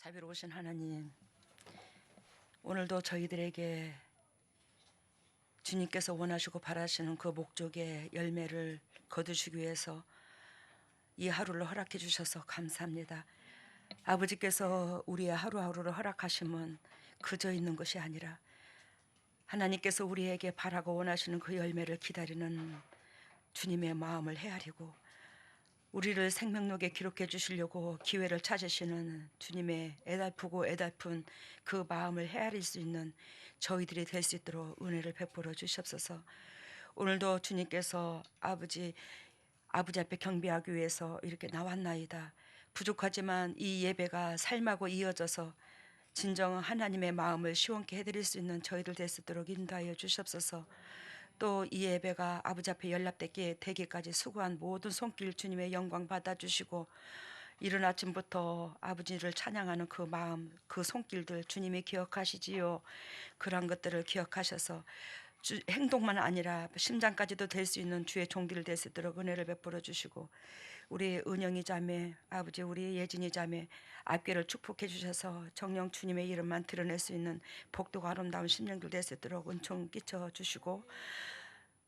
자비로우신 하나님, 오늘도 저희들에게 주님께서 원하시고 바라시는 그 목적의 열매를 거두시기 위해서 이 하루를 허락해 주셔서 감사합니다. 아버지께서 우리의 하루하루를 허락하심은 그저 있는 것이 아니라 하나님께서 우리에게 바라고 원하시는 그 열매를 기다리는 주님의 마음을 헤아리고 우리를 생명록에 기록해 주시려고 기회를 찾으시는 주님의 애달프고 애달픈 그 마음을 헤아릴 수 있는 저희들이 될 수 있도록 은혜를 베풀어 주시옵소서. 오늘도 주님께서 아버지 앞에 경배하기 위해서 이렇게 나왔나이다. 부족하지만 이 예배가 삶하고 이어져서 진정 하나님의 마음을 시원케 해드릴 수 있는 저희들 될 수 있도록 인도하여 주시옵소서. 또 이 예배가 아버지 앞에 연락되게 되기까지 수고한 모든 손길 주님의 영광 받아주시고 이른 아침부터 아버지를 찬양하는 그 마음, 그 손길들 주님이 기억하시지요. 그러한 것들을 기억하셔서 행동만 아니라 심장까지도 될 수 있는 주의 종기를 될 수 있도록 은혜를 베풀어 주시고 우리 은영이 자매, 아버지 우리 예진이 자매 앞길을 축복해 주셔서 정령 주님의 이름만 드러낼 수 있는 복되고 아름다운 심령들 될 수 있도록 은총 끼쳐 주시고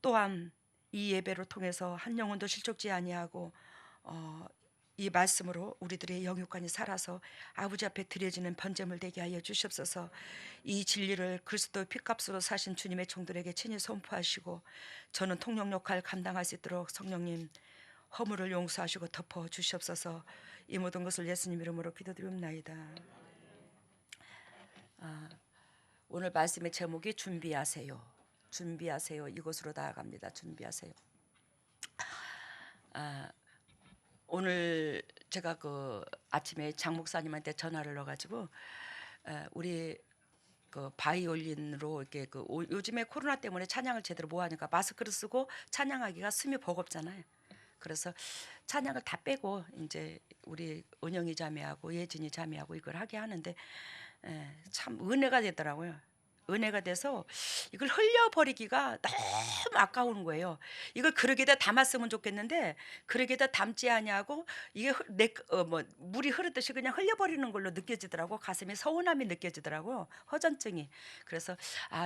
또한 이 예배를 통해서 한 영혼도 실족지 아니하고 이 말씀으로 우리들의 영육간이 살아서 아버지 앞에 드려지는 번제물 되게 하여 주시옵소서. 이 진리를 그리스도의 피값으로 사신 주님의 종들에게 친히 선포하시고 저는 통역 역할 감당할 수 있도록 성령님 허물을 용서하시고 덮어 주시옵소서. 이 모든 것을 예수님 이름으로 기도드립니다. 오늘 말씀의 제목이 준비하세요. 준비하세요. 이곳으로 나아갑니다. 준비하세요. 오늘 제가 그 아침에 장 목사님한테 전화를 넣어가지고 우리 그 바이올린으로 이렇게 요즘에 코로나 때문에 찬양을 제대로 못 하니까 마스크를 쓰고 찬양하기가 숨이 버겁잖아요. 그래서 찬양을 다 빼고 이제 우리 은영이 자매하고 예진이 자매하고 이걸 하게 하는데 참 은혜가 되더라고요. 은혜가 돼서 이걸 흘려버리기가 너무 아까운 거예요. 이걸 그릇에다 담았으면 좋겠는데 그릇에다 담지 아니하고 이게 물이 흐르듯이 그냥 흘려버리는 걸로 느껴지더라고. 가슴에 서운함이 느껴지더라고요. 허전증이. 그래서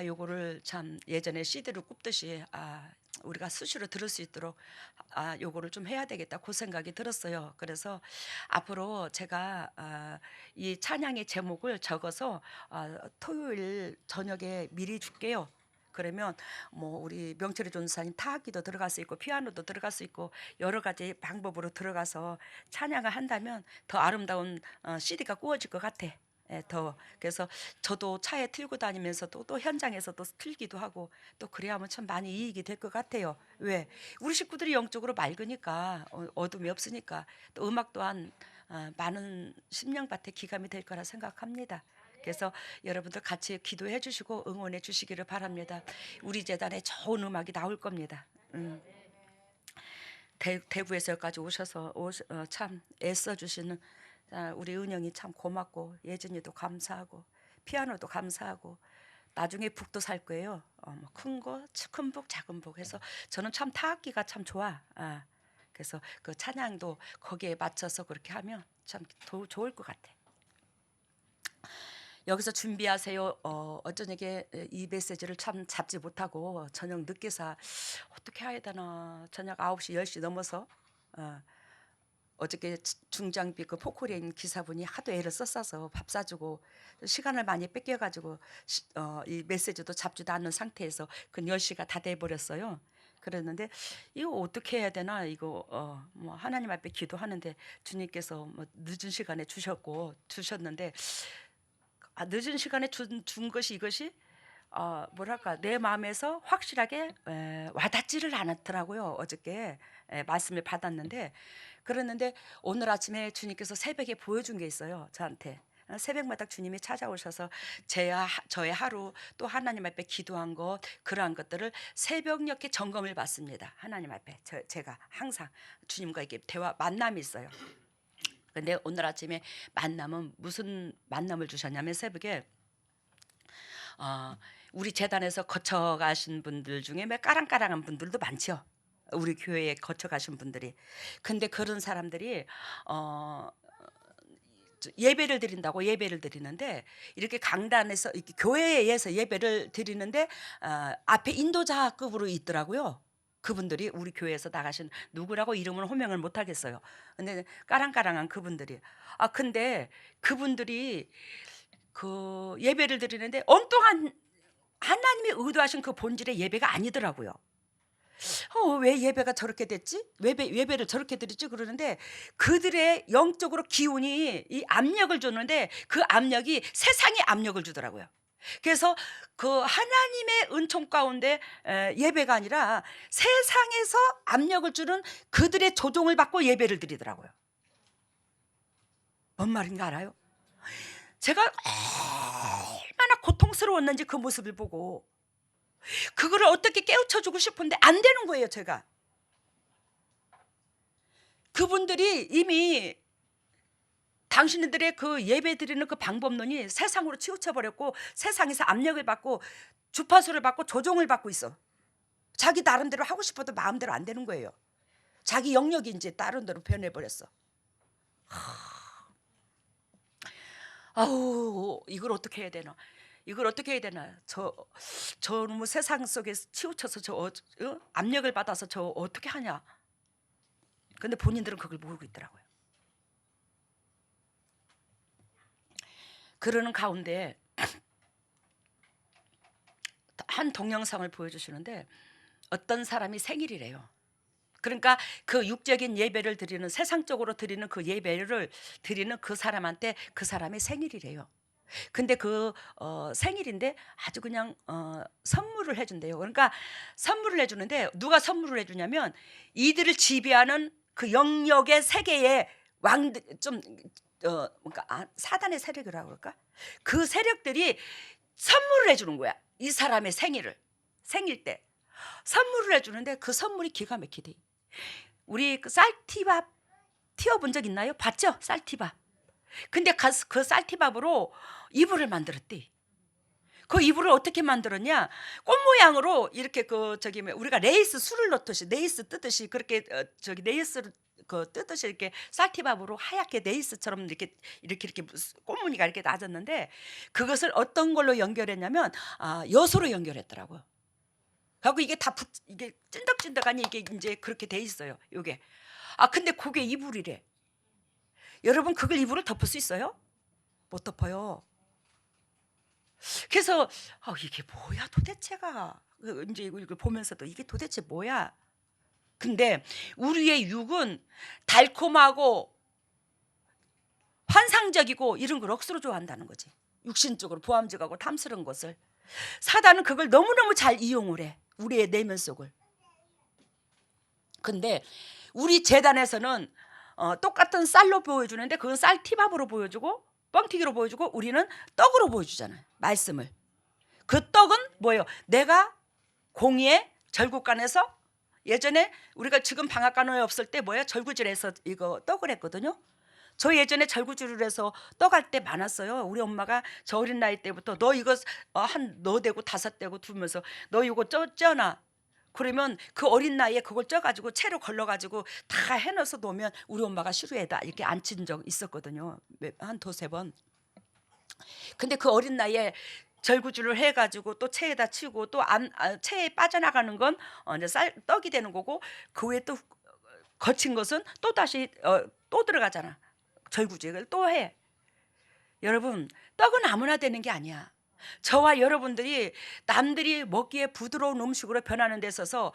요거를 참 예전에 CD를 굽듯이 우리가 수시로 들을 수 있도록 요거를 좀 해야 되겠다 그 생각이 들었어요. 그래서 앞으로 제가 이 찬양의 제목을 적어서 토요일 저녁에 미리 줄게요. 그러면 뭐 우리 명철이 전사님 타악기도 들어갈 수 있고 피아노도 들어갈 수 있고 여러 가지 방법으로 들어가서 찬양을 한다면 더 아름다운 CD가 구워질 것 같아. 더 그래서 저도 차에 틀고 다니면서 또 현장에서도 틀기도 하고 또 그래야 하면 참 많이 이익이 될 것 같아요. 왜 우리 식구들이 영적으로 맑으니까 어둠이 없으니까 또 음악 또한 많은 심령밭에 기감이 될 거라 생각합니다. 그래서 여러분들 같이 기도해 주시고 응원해 주시기를 바랍니다. 우리 재단에 좋은 음악이 나올 겁니다. 대구에서 여기까지 오셔서 참 애써 주시는 우리 은영이 참 고맙고 예진이도 감사하고 피아노도 감사하고 나중에 북도 살 거예요. 큰 거, 큰 북, 작은 북 해서 저는 참 타악기가 참 좋아. 그래서 그 찬양도 거기에 맞춰서 그렇게 하면 참 좋을 것 같아. 여기서 준비하세요. 어쩌게 이 메시지를 참 잡지 못하고 저녁 늦게서 어떻게 해야 되나 저녁 9시 10시 넘어서 어저께 중장비 그 포크레인 기사분이 하도 애를 썼어서 밥 사주고 시간을 많이 뺏겨가지고 이 메시지도 잡지도 않는 상태에서 그 10시가 다 돼버렸어요. 그랬는데 이거 어떻게 해야 되나 이거 뭐 하나님 앞에 기도하는데 주님께서 뭐 늦은 시간에 주셨는데 늦은 시간에 준 것이 이것이 뭐랄까 내 마음에서 확실하게 와닿지를 않았더라고요. 어저께 말씀을 받았는데 그랬는데 오늘 아침에 주님께서 새벽에 보여준 게 있어요. 저한테 새벽마다 주님이 찾아오셔서 저의 하루 또 하나님 앞에 기도한 것 그러한 것들을 새벽녘에 점검을 받습니다. 하나님 앞에 제가 항상 주님과 이렇게 만남이 있어요. 근데 오늘 아침에 만남은 무슨 만남을 주셨냐면 새벽에 우리 재단에서 거쳐가신 분들 중에 몇 까랑까랑한 분들도 많죠. 우리 교회에 거쳐가신 분들이. 근데 그런 사람들이 예배를 드린다고 예배를 드리는데 이렇게 강단에서 이렇게 교회에서 예배를 드리는데 앞에 인도자급으로 있더라고요. 그분들이 우리 교회에서 나가신 누구라고 이름은 호명을 못 하겠어요. 근데 까랑까랑한 그분들이 근데 그분들이 그 예배를 드리는데 엉뚱한 하나님이 의도하신 그 본질의 예배가 아니더라고요. 왜 예배가 저렇게 됐지? 예배를 저렇게 드리지? 그러는데 그들의 영적으로 기운이 이 압력을 줬는데 그 압력이 세상에 압력을 주더라고요. 그래서 그 하나님의 은총 가운데 예배가 아니라 세상에서 압력을 주는 그들의 조종을 받고 예배를 드리더라고요. 뭔 말인가 알아요? 제가 얼마나 고통스러웠는지 그 모습을 보고 그거를 어떻게 깨우쳐주고 싶은데 안 되는 거예요. 제가 그분들이 이미 당신들의 그 예배 드리는 그 방법론이 세상으로 치우쳐 버렸고 세상에서 압력을 받고 주파수를 받고 조종을 받고 있어. 자기 나름대로 하고 싶어도 마음대로 안 되는 거예요. 자기 영역이 이제 다른 데로 변해버렸어. 아우, 이걸 어떻게 해야 되나? 이걸 어떻게 해야 되나? 저 너무 세상 속에서 치우쳐서 압력을 받아서 저 어떻게 하냐? 근데 본인들은 그걸 모르고 있더라고요. 그러는 가운데 한 동영상을 보여주시는데 어떤 사람이 생일이래요. 그러니까 그 육적인 예배를 드리는 세상적으로 드리는 그 예배를 드리는 그 사람한테 그 사람의 생일이래요. 근데 그 생일인데 아주 그냥 선물을 해준대요. 그러니까 선물을 해주는데 누가 선물을 해주냐면 이들을 지배하는 그 영역의 세계의 왕들 그러니까 사단의 세력이라고 그럴까? 그 세력들이 선물을 해주는 거야. 이 사람의 생일 때 선물을 해주는데 그 선물이 기가 막히대. 우리 그 쌀티밥 튀어본 적 있나요? 봤죠? 쌀티밥. 근데 그 쌀티밥으로 이불을 만들었대. 그 이불을 어떻게 만들었냐? 꽃 모양으로 이렇게 우리가 레이스 술을 넣듯이 레이스 뜨듯이 그렇게 레이스를 뜨듯이 이렇게 쌀티밥으로 하얗게 레이스처럼 이렇게 꽃무늬가 이렇게 낮았는데 그것을 어떤 걸로 연결했냐면 여수로 연결했더라고요. 하고 이게 이게 찐득찐득하니 이게 이제 그렇게 돼 있어요. 요게 근데 그게 이불이래. 여러분 그걸 이불을 덮을 수 있어요? 못 덮어요. 그래서 이게 뭐야 도대체가 이제 이걸 보면서도 이게 도대체 뭐야? 근데 우리의 육은 달콤하고 환상적이고 이런 걸 억수로 좋아한다는 거지. 육신적으로 보암직하고 탐스러운 것을 사단은 그걸 너무너무 잘 이용을 해. 우리의 내면 속을. 근데 우리 재단에서는 똑같은 쌀로 보여주는데 그건 쌀티밥으로 보여주고 뻥튀기로 보여주고 우리는 떡으로 보여주잖아요. 말씀을. 그 떡은 뭐예요? 내가 공의의 절국간에서 예전에 우리가 지금 방앗간호에 없을 때 뭐야? 절구질에서 이거 떡을 했거든요. 저 예전에 절구질을 해서 떡할 때 많았어요. 우리 엄마가 저 어린 나이 때부터 너 이거 너 대고 5 대고 두면서 너 이거 쪄나. 그러면 그 어린 나이에 그걸 쪄가지고 채로 걸러가지고 다 해놔서 놓으면 우리 엄마가 시루에다 이렇게 앉힌 적 있었거든요. 한 2-3번. 근데 그 어린 나이에 절구질을 해가지고 또 채에다 치고 또 채에 빠져나가는 건 이제 떡이 되는 거고 그 외에 또 거친 것은 또 다시 또 들어가잖아. 절구질을 또 해. 여러분 떡은 아무나 되는 게 아니야. 저와 여러분들이 남들이 먹기에 부드러운 음식으로 변하는 데 있어서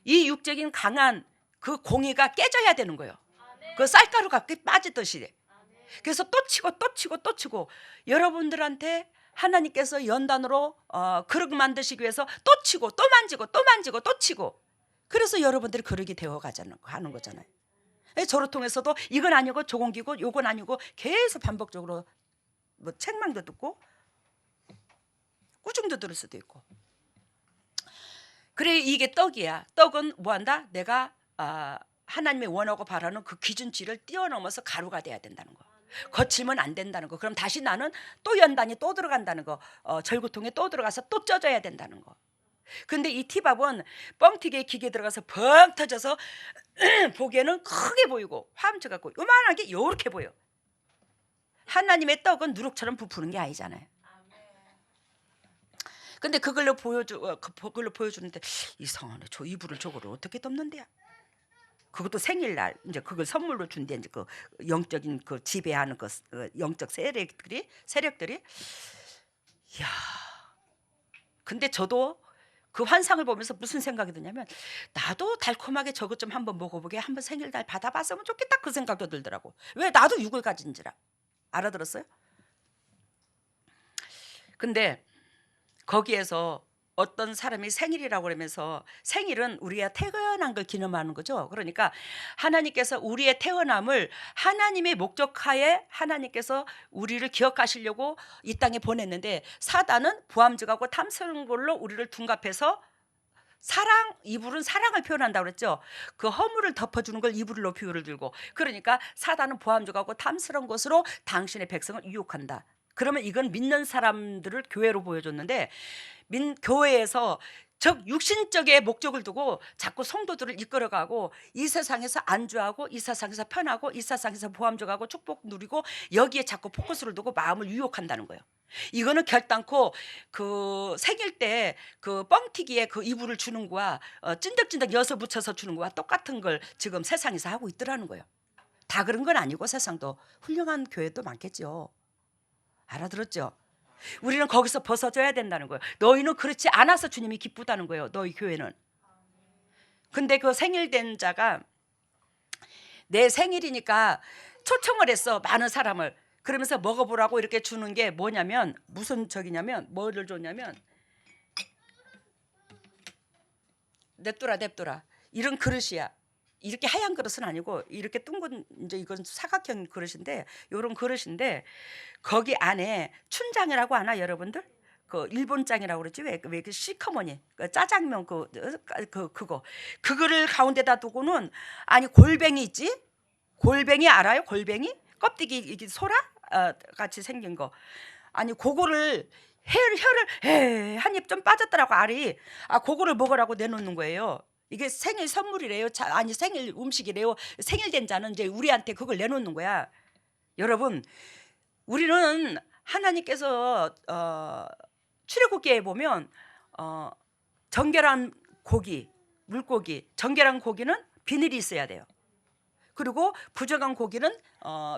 이 육적인 강한 그 공의가 깨져야 되는 거예요. 그 쌀가루가 빠지듯이. 그래서 또 치고 또 치고 또 치고 여러분들한테 하나님께서 연단으로 그릇 만드시기 위해서 또 치고 또 만지고 또 만지고 또 치고 그래서 여러분들이 그릇이 되어가는 거잖아요. 저를 통해서도 이건 아니고 저건 기고 요건 아니고 계속 반복적으로 뭐 책망도 듣고 꾸중도 들을 수도 있고. 그래 이게 떡이야. 떡은 뭐한다? 내가 하나님의 원하고 바라는 그 기준치를 뛰어넘어서 가루가 돼야 된다는 거. 거치면 안 된다는 거. 그럼 다시 나는 또 연단이 또 들어간다는 거. 절구통에 또 들어가서 또 쪄져야 된다는 거. 근데 이 티밥은 뻥튀기에 기계 들어가서 뻥 터져서 보기에는 크게 보이고 화음쳐 갖고 요만하게 요렇게 보여. 하나님의 떡은 누룩처럼 부푸는 게 아니잖아요. 근데 그걸로 보여주는데 이상하네. 저 이불을 저거를 어떻게 덮는데야? 그것도 생일날 이제 그걸 선물로 준대. 이제 그 영적인 그 지배하는 그 영적 세력들이 야. 근데 저도 그 환상을 보면서 무슨 생각이 드냐면 나도 달콤하게 저것 좀 한번 먹어보게, 한번 생일날 받아봤으면 좋겠다, 그 생각도 들더라고. 왜? 나도 육을 가진지라. 알아들었어요? 근데 거기에서 어떤 사람이 생일이라고 그러면서, 생일은 우리가 태어난 걸 기념하는 거죠. 그러니까 하나님께서 우리의 태어남을 하나님의 목적하에 하나님께서 우리를 기억하시려고 이 땅에 보냈는데, 사단은 부함직하고 탐스러운 걸로 우리를 둔갑해서 이불은 사랑을 표현한다고 그랬죠. 그 허물을 덮어주는 걸 이불로 비유를 들고, 그러니까 사단은 부함직하고 탐스러운 것으로 당신의 백성을 유혹한다. 그러면 이건 믿는 사람들을 교회로 보여줬는데, 교회에서 즉 육신적의 목적을 두고 자꾸 성도들을 이끌어가고 이 세상에서 안주하고 이 세상에서 편하고 이 세상에서 보암족하고 축복 누리고 여기에 자꾸 포커스를 두고 마음을 유혹한다는 거예요. 이거는 결단코 그 생일 때 그 뻥튀기에 그 이불을 주는 거와 찐득찐득 엿을 묻혀서 주는 거와 똑같은 걸 지금 세상에서 하고 있더라는 거예요. 다 그런 건 아니고 세상도 훌륭한 교회도 많겠죠. 알아들었죠? 우리는 거기서 벗어져야 된다는 거예요. 너희는 그렇지 않아서 주님이 기쁘다는 거예요. 너희 교회는. 근데 그 생일된 자가 내 생일이니까 초청을 했어, 많은 사람을. 그러면서 먹어보라고 이렇게 주는 게 뭐냐면, 무슨 적이냐면, 뭐를 줬냐면, 냅둬라 이런 그릇이야. 이렇게 하얀 그릇은 아니고 이렇게 둥근, 이제 이건 사각형 그릇인데, 이런 그릇인데 거기 안에 춘장이라고 하나 여러분들? 그 일본장이라고 그러지, 왜 그 시커머니 그 짜장면 그거를 가운데다 두고는, 아니 골뱅이 있지? 골뱅이 알아요? 골뱅이 껍데기 이게 소라 같이 생긴 거. 아니 그거를 혀를 한 입 좀 빠졌더라고, 알이. 그거를 먹으라고 내놓는 거예요. 이게 생일 선물이래요. 아니 생일 음식이래요. 생일된 자는 이제 우리한테 그걸 내놓는 거야. 여러분, 우리는 하나님께서 출애굽기에 보면 정결한 고기, 물고기, 정결한 고기는 비늘이 있어야 돼요. 그리고 부정한 고기는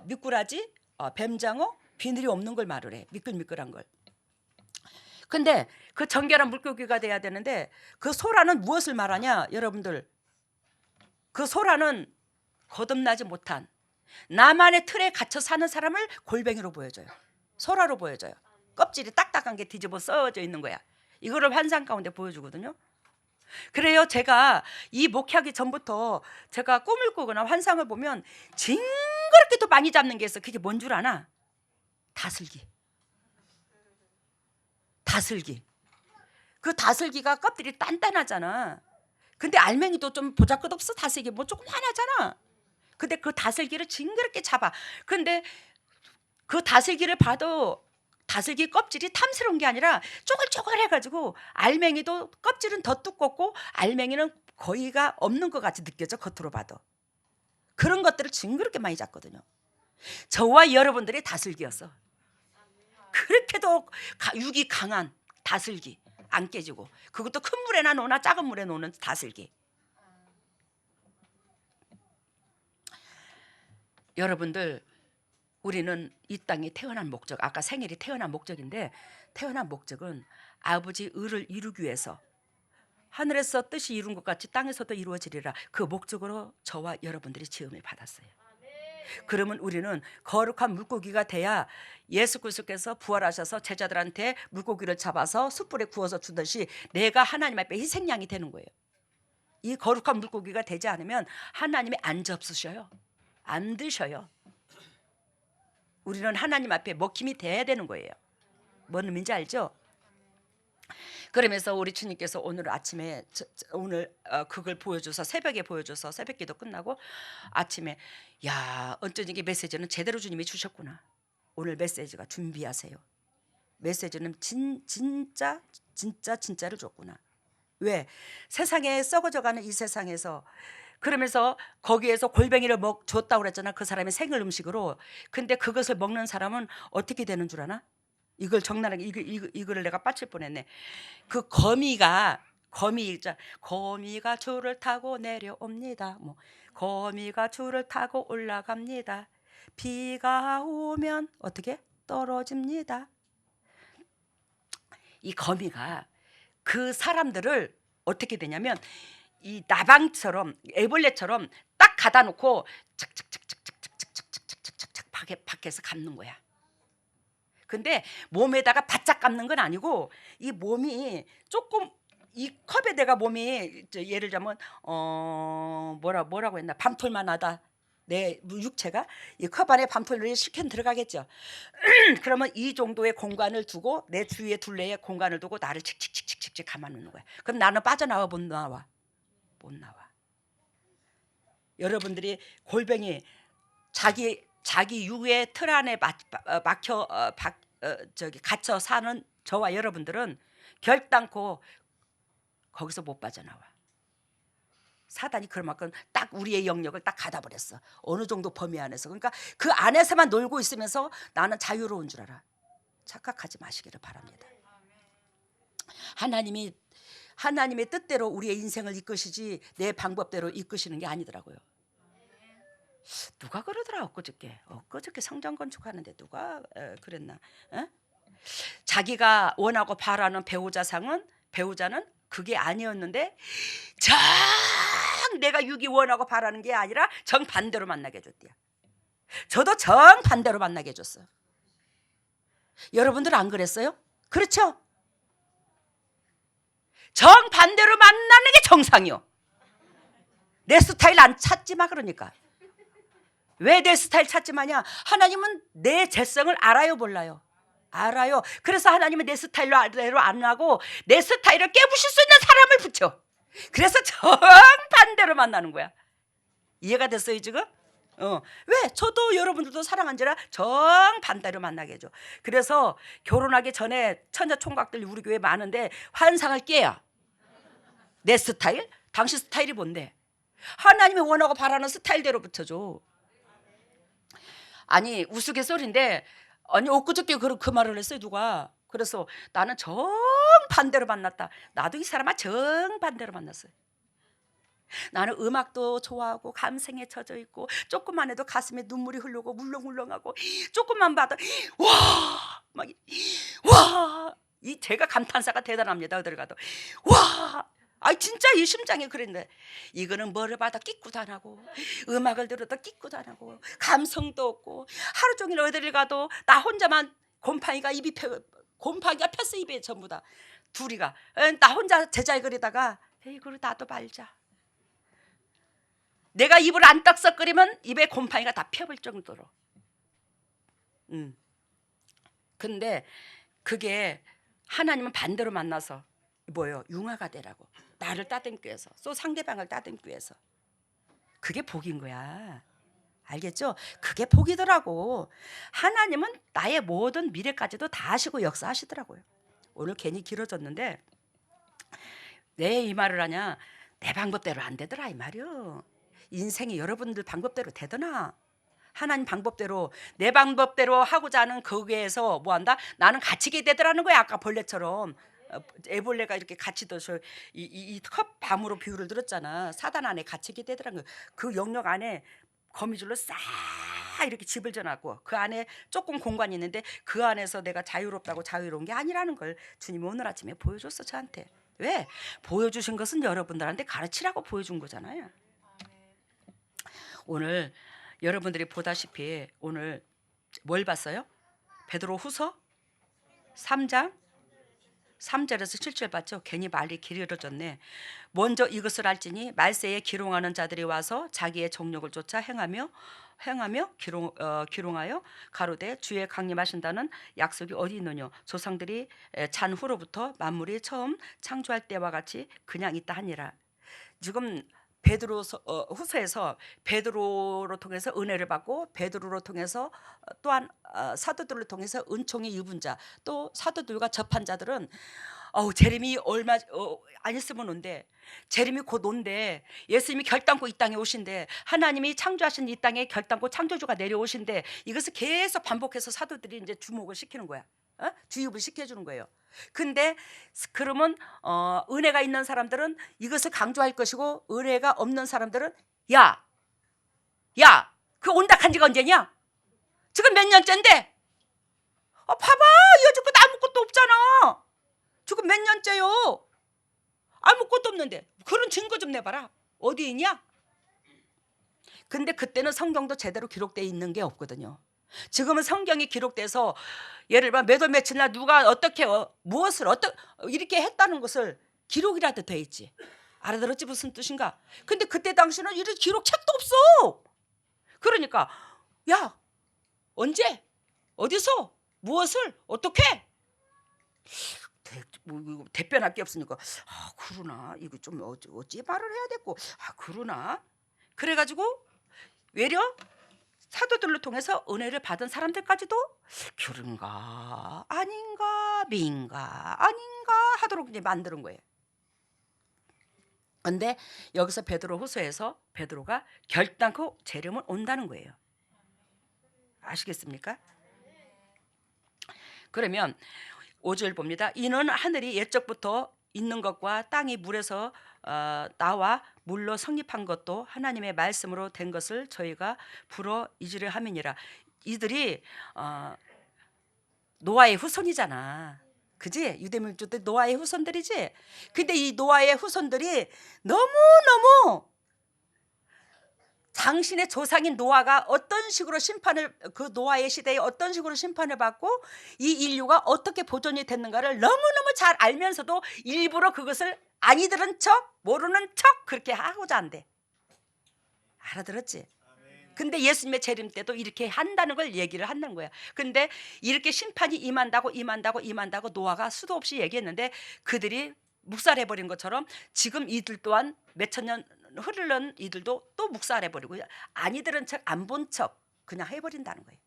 미꾸라지, 뱀장어, 비늘이 없는 걸 말을 해. 미끌미끌한 걸. 근데 그 정결한 물고기가 돼야 되는데, 그 소라는 무엇을 말하냐 여러분들? 그 소라는 거듭나지 못한 나만의 틀에 갇혀 사는 사람을 골뱅이로 보여줘요. 소라로 보여줘요. 껍질이 딱딱한 게 뒤집어 써져 있는 거야. 이거를 환상 가운데 보여주거든요. 그래요. 제가 이 목회하기 전부터 제가 꿈을 꾸거나 환상을 보면 징그럽게 또 많이 잡는 게 있어. 그게 뭔 줄 아나? 다슬기. 그 다슬기가 껍질이 단단하잖아. 근데 알맹이도 좀 보잘것없어. 다슬기 뭐 조금 하나잖아. 근데 그 다슬기를 징그럽게 잡아. 근데 그 다슬기를 봐도 다슬기 껍질이 탐스러운 게 아니라 쪼글쪼글해가지고, 알맹이도 껍질은 더 두껍고 알맹이는 거의가 없는 것 같이 느껴져, 겉으로 봐도. 그런 것들을 징그럽게 많이 잡거든요. 저와 여러분들이 다슬기였어. 그렇게도 육이 강한 다슬기, 안 깨지고. 그것도 큰 물에나 노나 작은 물에 노는 다슬기. 여러분들, 우리는 이 땅에 태어난 목적, 아까 생일이 태어난 목적인데, 태어난 목적은 아버지 의를 이루기 위해서, 하늘에서 뜻이 이룬 것 같이 땅에서도 이루어지리라, 그 목적으로 저와 여러분들이 지음을 받았어요. 그러면 우리는 거룩한 물고기가 돼야 예수 그리스도께서 부활하셔서 제자들한테 물고기를 잡아서 숯불에 구워서 주듯이 내가 하나님 앞에 희생양이 되는 거예요. 이 거룩한 물고기가 되지 않으면 하나님이 안 접수셔요. 안 드셔요. 우리는 하나님 앞에 먹힘이 돼야 되는 거예요. 뭔 의미인지 알죠? 그러면서 우리 주님께서 오늘 아침에 오늘 그걸 보여줘서, 새벽에 보여줘서 새벽기도 끝나고 아침에, 야, 어쩐지 이게 메시지는 제대로 주님이 주셨구나. 오늘 메시지가 준비하세요. 메시지는 진짜를 줬구나. 왜? 세상에 썩어져가는 이 세상에서 그러면서 거기에서 골뱅이를 줬다고 그랬잖아. 그 사람의 생일 음식으로. 근데 그것을 먹는 사람은 어떻게 되는 줄 아나? 이걸 적나라하게 이거를 내가 빠칠 뻔했네. 그 거미가 줄을 타고 내려옵니다. 뭐 거미가 줄을 타고 올라갑니다. 비가 오면 어떻게 떨어집니다. 이 거미가 그 사람들을 어떻게 되냐면 이 나방처럼 애벌레처럼 딱 가다 놓고 착착착착착착착착착착 밖에서 감는 거야. 근데 몸에다가 바짝 감는 건 아니고 이 몸이 조금 이 컵에 내가 몸이 예를 들자면 뭐라고 했나 밤톨만 하다. 내 육체가 이 컵 안에 밤톨이 실컷 들어가겠죠. 그러면 이 정도의 공간을 두고 내 주위에 둘레에 공간을 두고 나를 칙칙칙칙칙 감아놓는 거야. 그럼 나는 빠져나와 못 나와? 못 나와. 여러분들이 골뱅이 자기 유의 틀 안에 막혀 갇혀 사는 저와 여러분들은 결단코 거기서 못 빠져나와. 사단이 그만큼 딱 우리의 영역을 딱 가다버렸어. 어느 정도 범위 안에서. 그러니까 그 안에서만 놀고 있으면서 나는 자유로운 줄 알아. 착각하지 마시기를 바랍니다. 하나님의 뜻대로 우리의 인생을 이끄시지 내 방법대로 이끄시는 게 아니더라고요. 누가 그러더라 엊그저께 성전 건축하는데 누가 그랬나? 자기가 원하고 바라는 배우자는 그게 아니었는데 정 내가 육이 원하고 바라는 게 아니라 정반대로 만나게 해줬대요. 저도 정반대로 만나게 해줬어요. 여러분들 안 그랬어요? 그렇죠? 정반대로 만나는 게 정상이요. 내 스타일 안 찾지 마. 그러니까 왜 내 스타일 찾지 마냐? 하나님은 내 재성을 알아요 몰라요? 알아요. 그래서 하나님은 내 스타일로 안 하고 내 스타일을 깨부실 수 있는 사람을 붙여. 그래서 정반대로 만나는 거야. 이해가 됐어요 지금? 왜? 저도 여러분들도 사랑한지라 정반대로 만나게 해줘. 그래서 결혼하기 전에 처녀총각들이 우리 교회에 많은데 환상을 깨요. 내 스타일? 당신 스타일이 뭔데? 하나님이 원하고 바라는 스타일대로 붙여줘. 아니 우스갯소리인데 아니 엊그저께 그 말을 했어요 누가. 그래서 나는 정반대로 만났다. 나도 이 사람아 정반대로 만났어요. 나는 음악도 좋아하고 감성에 젖어 있고 조금만 해도 가슴에 눈물이 흐르고 물렁물렁하고 조금만 봐도 이 제가 감탄사가 대단합니다. 어딜 가도 진짜 이 심장이 그랬는데 이거는 뭐를 봐도 끼꾸도 안 하고 음악을 들어도 끼꾸도 안 하고 감성도 없고 하루 종일 어디를 가도 나 혼자만 곰팡이가 폈어. 입에 전부 다 둘이가 나 혼자 제자리 거리다가 이거를 나도 말자. 내가 입을 안 떡썩거리면 입에 곰팡이가 다 펴볼 정도로. 근데 그게 하나님은 반대로 만나서 뭐예요? 융화가 되라고. 나를 따듬기 위해서. 또 상대방을 따듬기 위해서. 그게 복인 거야. 알겠죠? 그게 복이더라고. 하나님은 나의 모든 미래까지도 다 아시고 역사하시더라고요. 오늘 괜히 길어졌는데 왜 이 말을 하냐? 내 방법대로 안 되더라 이 말이요. 인생이 여러분들 방법대로 되더나? 하나님 방법대로 내 방법대로 하고자 하는 거기에서 뭐한다? 나는 갇히게 되더라는 거야. 아까 벌레처럼 애벌레가 이렇게 갇히듯이 이 컵 밤으로 비유를 들었잖아. 사단 안에 갇히게 되더라는 거야. 그 영역 안에 거미줄로 싹 이렇게 집을 져놨고 그 안에 조금 공간이 있는데 그 안에서 내가 자유롭다고 자유로운 게 아니라는 걸 주님이 오늘 아침에 보여줬어 저한테. 왜? 보여주신 것은 여러분들한테 가르치라고 보여준 거잖아요. 오늘 여러분들이 보다시피 오늘 뭘 봤어요? 베드로후서 3장 3절에서 7절 봤죠? 괜히 말이 길어졌네. 먼저 이것을 알지니 말세에 기롱하는 자들이 와서 자기의 정욕을 쫓아 행하며 기롱하여 가로되 주의 강림하신다는 약속이 어디 있느냐. 조상들이 잔 후로부터 만물이 처음 창조할 때와 같이 그냥 있다 하니라. 지금 후서에서 베드로로 통해서 은혜를 받고 베드로로 통해서 또한 사도들을 통해서 은총의 유분자 또 사도들과 접한 자들은 재림이 얼마 안 있으면 온대. 재림이 곧 온대. 예수님이 결단코 이 땅에 오신대. 하나님이 창조하신 이 땅에 결단코 창조주가 내려오신대. 이것을 계속 반복해서 사도들이 이제 주목을 시키는 거야. 주입을 시켜주는 거예요. 근데 그러면 은혜가 있는 사람들은 이것을 강조할 것이고, 은혜가 없는 사람들은 야, 그 온다 한 지가 언제냐? 지금 몇 년째인데? 봐봐, 여지껏 아무것도 없잖아. 지금 몇 년째요? 아무것도 없는데 그런 증거 좀 내봐라. 어디 있냐? 근데 그때는 성경도 제대로 기록되어 있는 게 없거든요. 지금은 성경이 기록돼서 예를 들어 몇 월 며칠 날 누가 어떻게 무엇을 이렇게 했다는 것을 기록이라도 돼 있지. 알아들었지 무슨 뜻인가? 근데 그때 당시는 이런 기록 책도 없어. 그러니까 야, 언제 어디서 무엇을 어떻게 대변할 게 없으니까 그러나 이거 좀 어찌 말을 해야 되고 그러나 그래가지고 외려 사도들로 통해서 은혜를 받은 사람들까지도 그런가 아닌가 민가 아닌가 하도록 이제 만드는 거예요. 근데 여기서 베드로후서에서 베드로가 결단코 재림은 온다는 거예요. 아시겠습니까? 그러면 5절 봅니다. 이는 하늘이 옛적부터 있는 것과 땅이 물에서 나와 물로 성립한 것도 하나님의 말씀으로 된 것을 저희가 불어 잊으려 함이니라. 이들이 노아의 후손이잖아. 그지? 유대민족들 노아의 후손들이지. 근데 이 노아의 후손들이 너무너무 당신의 조상인 노아가 어떤 식으로 그 노아의 시대에 어떤 식으로 심판을 받고 이 인류가 어떻게 보존이 됐는가를 너무너무 잘 알면서도 일부러 그것을 아니 들은 척 모르는 척 그렇게 하고자 한대. 알아들었지? 근데 예수님의 재림 때도 이렇게 한다는 걸 얘기를 한다는 거야. 근데 이렇게 심판이 임한다고 노아가 수도 없이 얘기했는데 그들이 묵살해버린 것처럼 지금 이들 또한 몇천 년 흐르는 이들도 또 묵살해버리고 아니 들은 척 안 본 척 그냥 해버린다는 거예요.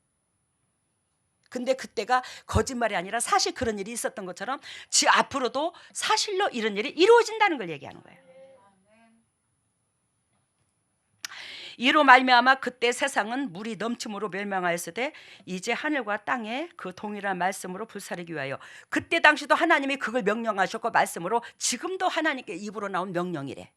근데 그때가 거짓말이 아니라 사실 그런 일이 있었던 것처럼 앞으로도 사실로 이런 일이 이루어진다는 걸 얘기하는 거예요. 이로 말미암아 그때 세상은 물이 넘침으로 멸망하였으되 이제 하늘과 땅에 그 동일한 말씀으로 불사르기 위하여. 그때 당시도 하나님이 그걸 명령하셨고 말씀으로 지금도 하나님께 입으로 나온 명령이래.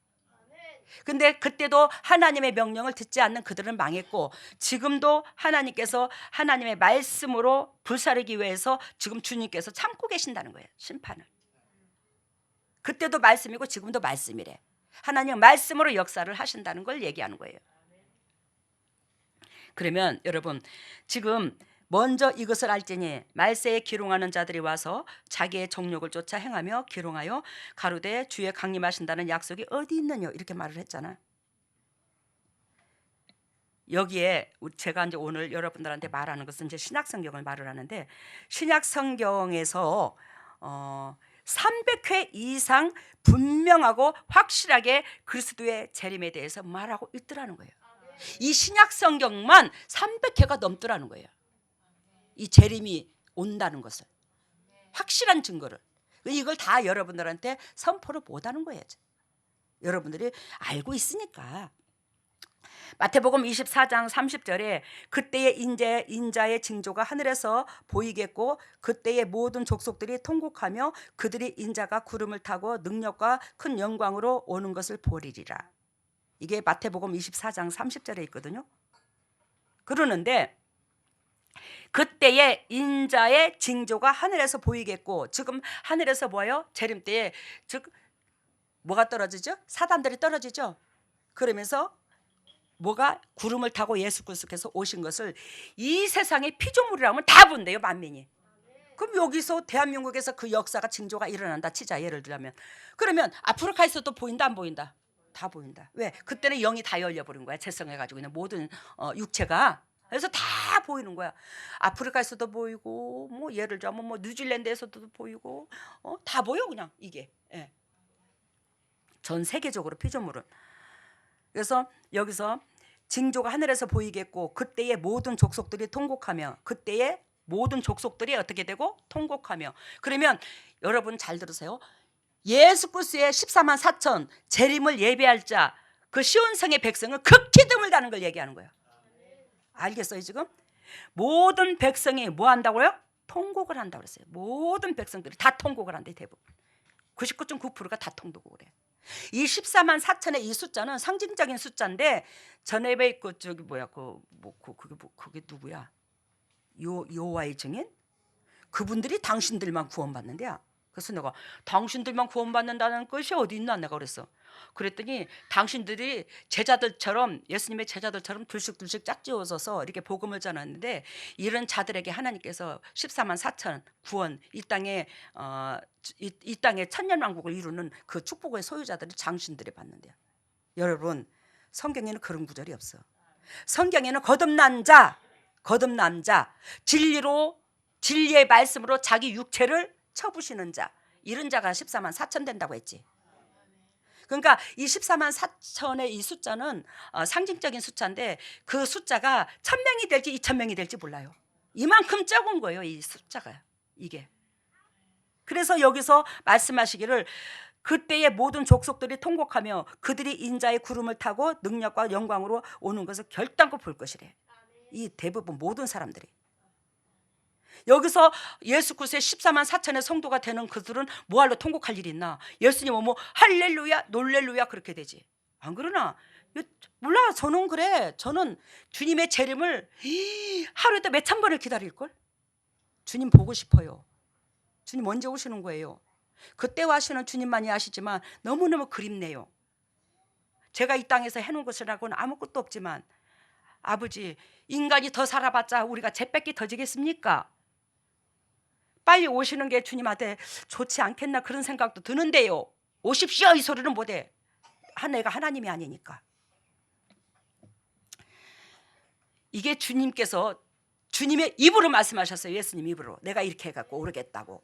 근데 그때도 하나님의 명령을 듣지 않는 그들은 망했고 지금도 하나님께서 하나님의 말씀으로 불사르기 위해서 지금 주님께서 참고 계신다는 거예요. 심판을. 그때도 말씀이고 지금도 말씀이래. 하나님 말씀으로 역사를 하신다는 걸 얘기하는 거예요. 그러면 여러분 지금 먼저 이것을 알지니 말세에 기롱하는 자들이 와서 자기의 정욕을 쫓아 행하며 기롱하여 가로되 주의 강림하신다는 약속이 어디 있느냐 이렇게 말을 했잖아. 여기에 제가 이제 오늘 여러분들한테 말하는 것은 이제 신약 성경을 말을 하는데 신약 성경에서 300회 이상 분명하고 확실하게 그리스도의 재림에 대해서 말하고 있더라는 거예요. 이 신약 성경만 300회가 넘더라는 거예요. 이 재림이 온다는 것을 확실한 증거를. 이걸 다 여러분들한테 선포를 못하는 거예요. 여러분들이 알고 있으니까. 마태복음 24장 30절에 그때의 인자의 징조가 하늘에서 보이겠고 그때의 모든 족속들이 통곡하며 그들이 인자가 구름을 타고 능력과 큰 영광으로 오는 것을 보리리라. 이게 마태복음 24장 30절에 있거든요. 그러는데 그때의 인자의 징조가 하늘에서 보이겠고 지금 하늘에서 뭐예요? 재림 때에 즉 뭐가 떨어지죠? 사단들이 떨어지죠. 그러면서 뭐가 구름을 타고 예수 그리스도께서 오신 것을 이 세상의 피조물이라면 다 본대요. 만민이. 그럼 여기서 대한민국에서 그 역사가 징조가 일어난다 치자. 예를 들면 그러면 아프리카에서도 보인다 안 보인다? 다 보인다. 왜? 그때는 영이 다 열려버린 거야. 재성해가지고 있는 모든 육체가. 그래서 다 보이는 거야. 아프리카에서도 보이고 뭐 예를 들면 뭐 뉴질랜드에서도 보이고 다 보여 그냥 이게. 예. 전 세계적으로 피조물은. 그래서 여기서 징조가 하늘에서 보이겠고 그때의 모든 족속들이 통곡하며 그때의 모든 족속들이 어떻게 되고 통곡하며. 그러면 여러분 잘 들으세요. 예수 그리스도의 14만 4천 재림을 예배할 자, 그 시온성의 백성은 극히 드물다는 걸 얘기하는 거예요. 알겠어요 지금? 모든 백성이 뭐 한다고요? 통곡을 한다고 그랬어요. 모든 백성들이 다 통곡을 한대. 대부분 99.9%가 다 통곡을 해. 이 14만 4천의 이 숫자는 상징적인 숫자인데, 전에베 있고 저기 뭐야 그게 누구야? 요와의 증인? 그분들이 당신들만 구원받는데야. 그래서 내가 당신들만 구원받는다는 것이 어디 있나 내가 그랬어. 그랬더니 당신들이 제자들처럼, 예수님의 제자들처럼 들쑥들쑥 짝지어서서 이렇게 복음을 전하는데, 이런 자들에게 하나님께서 14만 4천 구원, 이 땅에 이 땅에 천년왕국을 이루는 그 축복의 소유자들이 당신들이 받는데요. 여러분, 성경에는 그런 구절이 없어. 성경에는 거듭난 자, 진리의 말씀으로 자기 육체를 쳐부시는 자, 이런 자가 14만 4천 된다고 했지. 그러니까 이 14만 4천의 이 숫자는 상징적인 숫자인데, 그 숫자가 1000명이 될지 2000명이 될지 몰라요. 이만큼 적은 거예요, 이 숫자가. 이게. 그래서 여기서 말씀하시기를 그때의 모든 족속들이 통곡하며 그들이 인자의 구름을 타고 능력과 영광으로 오는 것을 결단코 볼 것이래. 이 대부분 모든 사람들이. 여기서 예수 그리스도의 14만 4천의 성도가 되는 그들은 뭐하러 통곡할 일이 있나? 예수님 오면 할렐루야 놀렐루야 그렇게 되지. 안 그러나? 몰라. 저는 그래. 저는 주님의 재림을 하루에도 몇천 번을 기다릴걸. 주님 보고 싶어요. 주님 언제 오시는 거예요? 그때 와시는 주님만이 아시지만 너무너무 그립네요. 제가 이 땅에서 해놓은 것이라고는 아무것도 없지만, 아버지, 인간이 더 살아봤자 우리가 잿밖에 더 지겠습니까? 빨리 오시는 게 주님한테 좋지 않겠나 그런 생각도 드는데요. 오십시오 이 소리는 못해. 내가 하나님이 아니니까. 이게 주님께서 주님의 입으로 말씀하셨어요. 예수님 입으로. 내가 이렇게 해갖고 오르겠다고.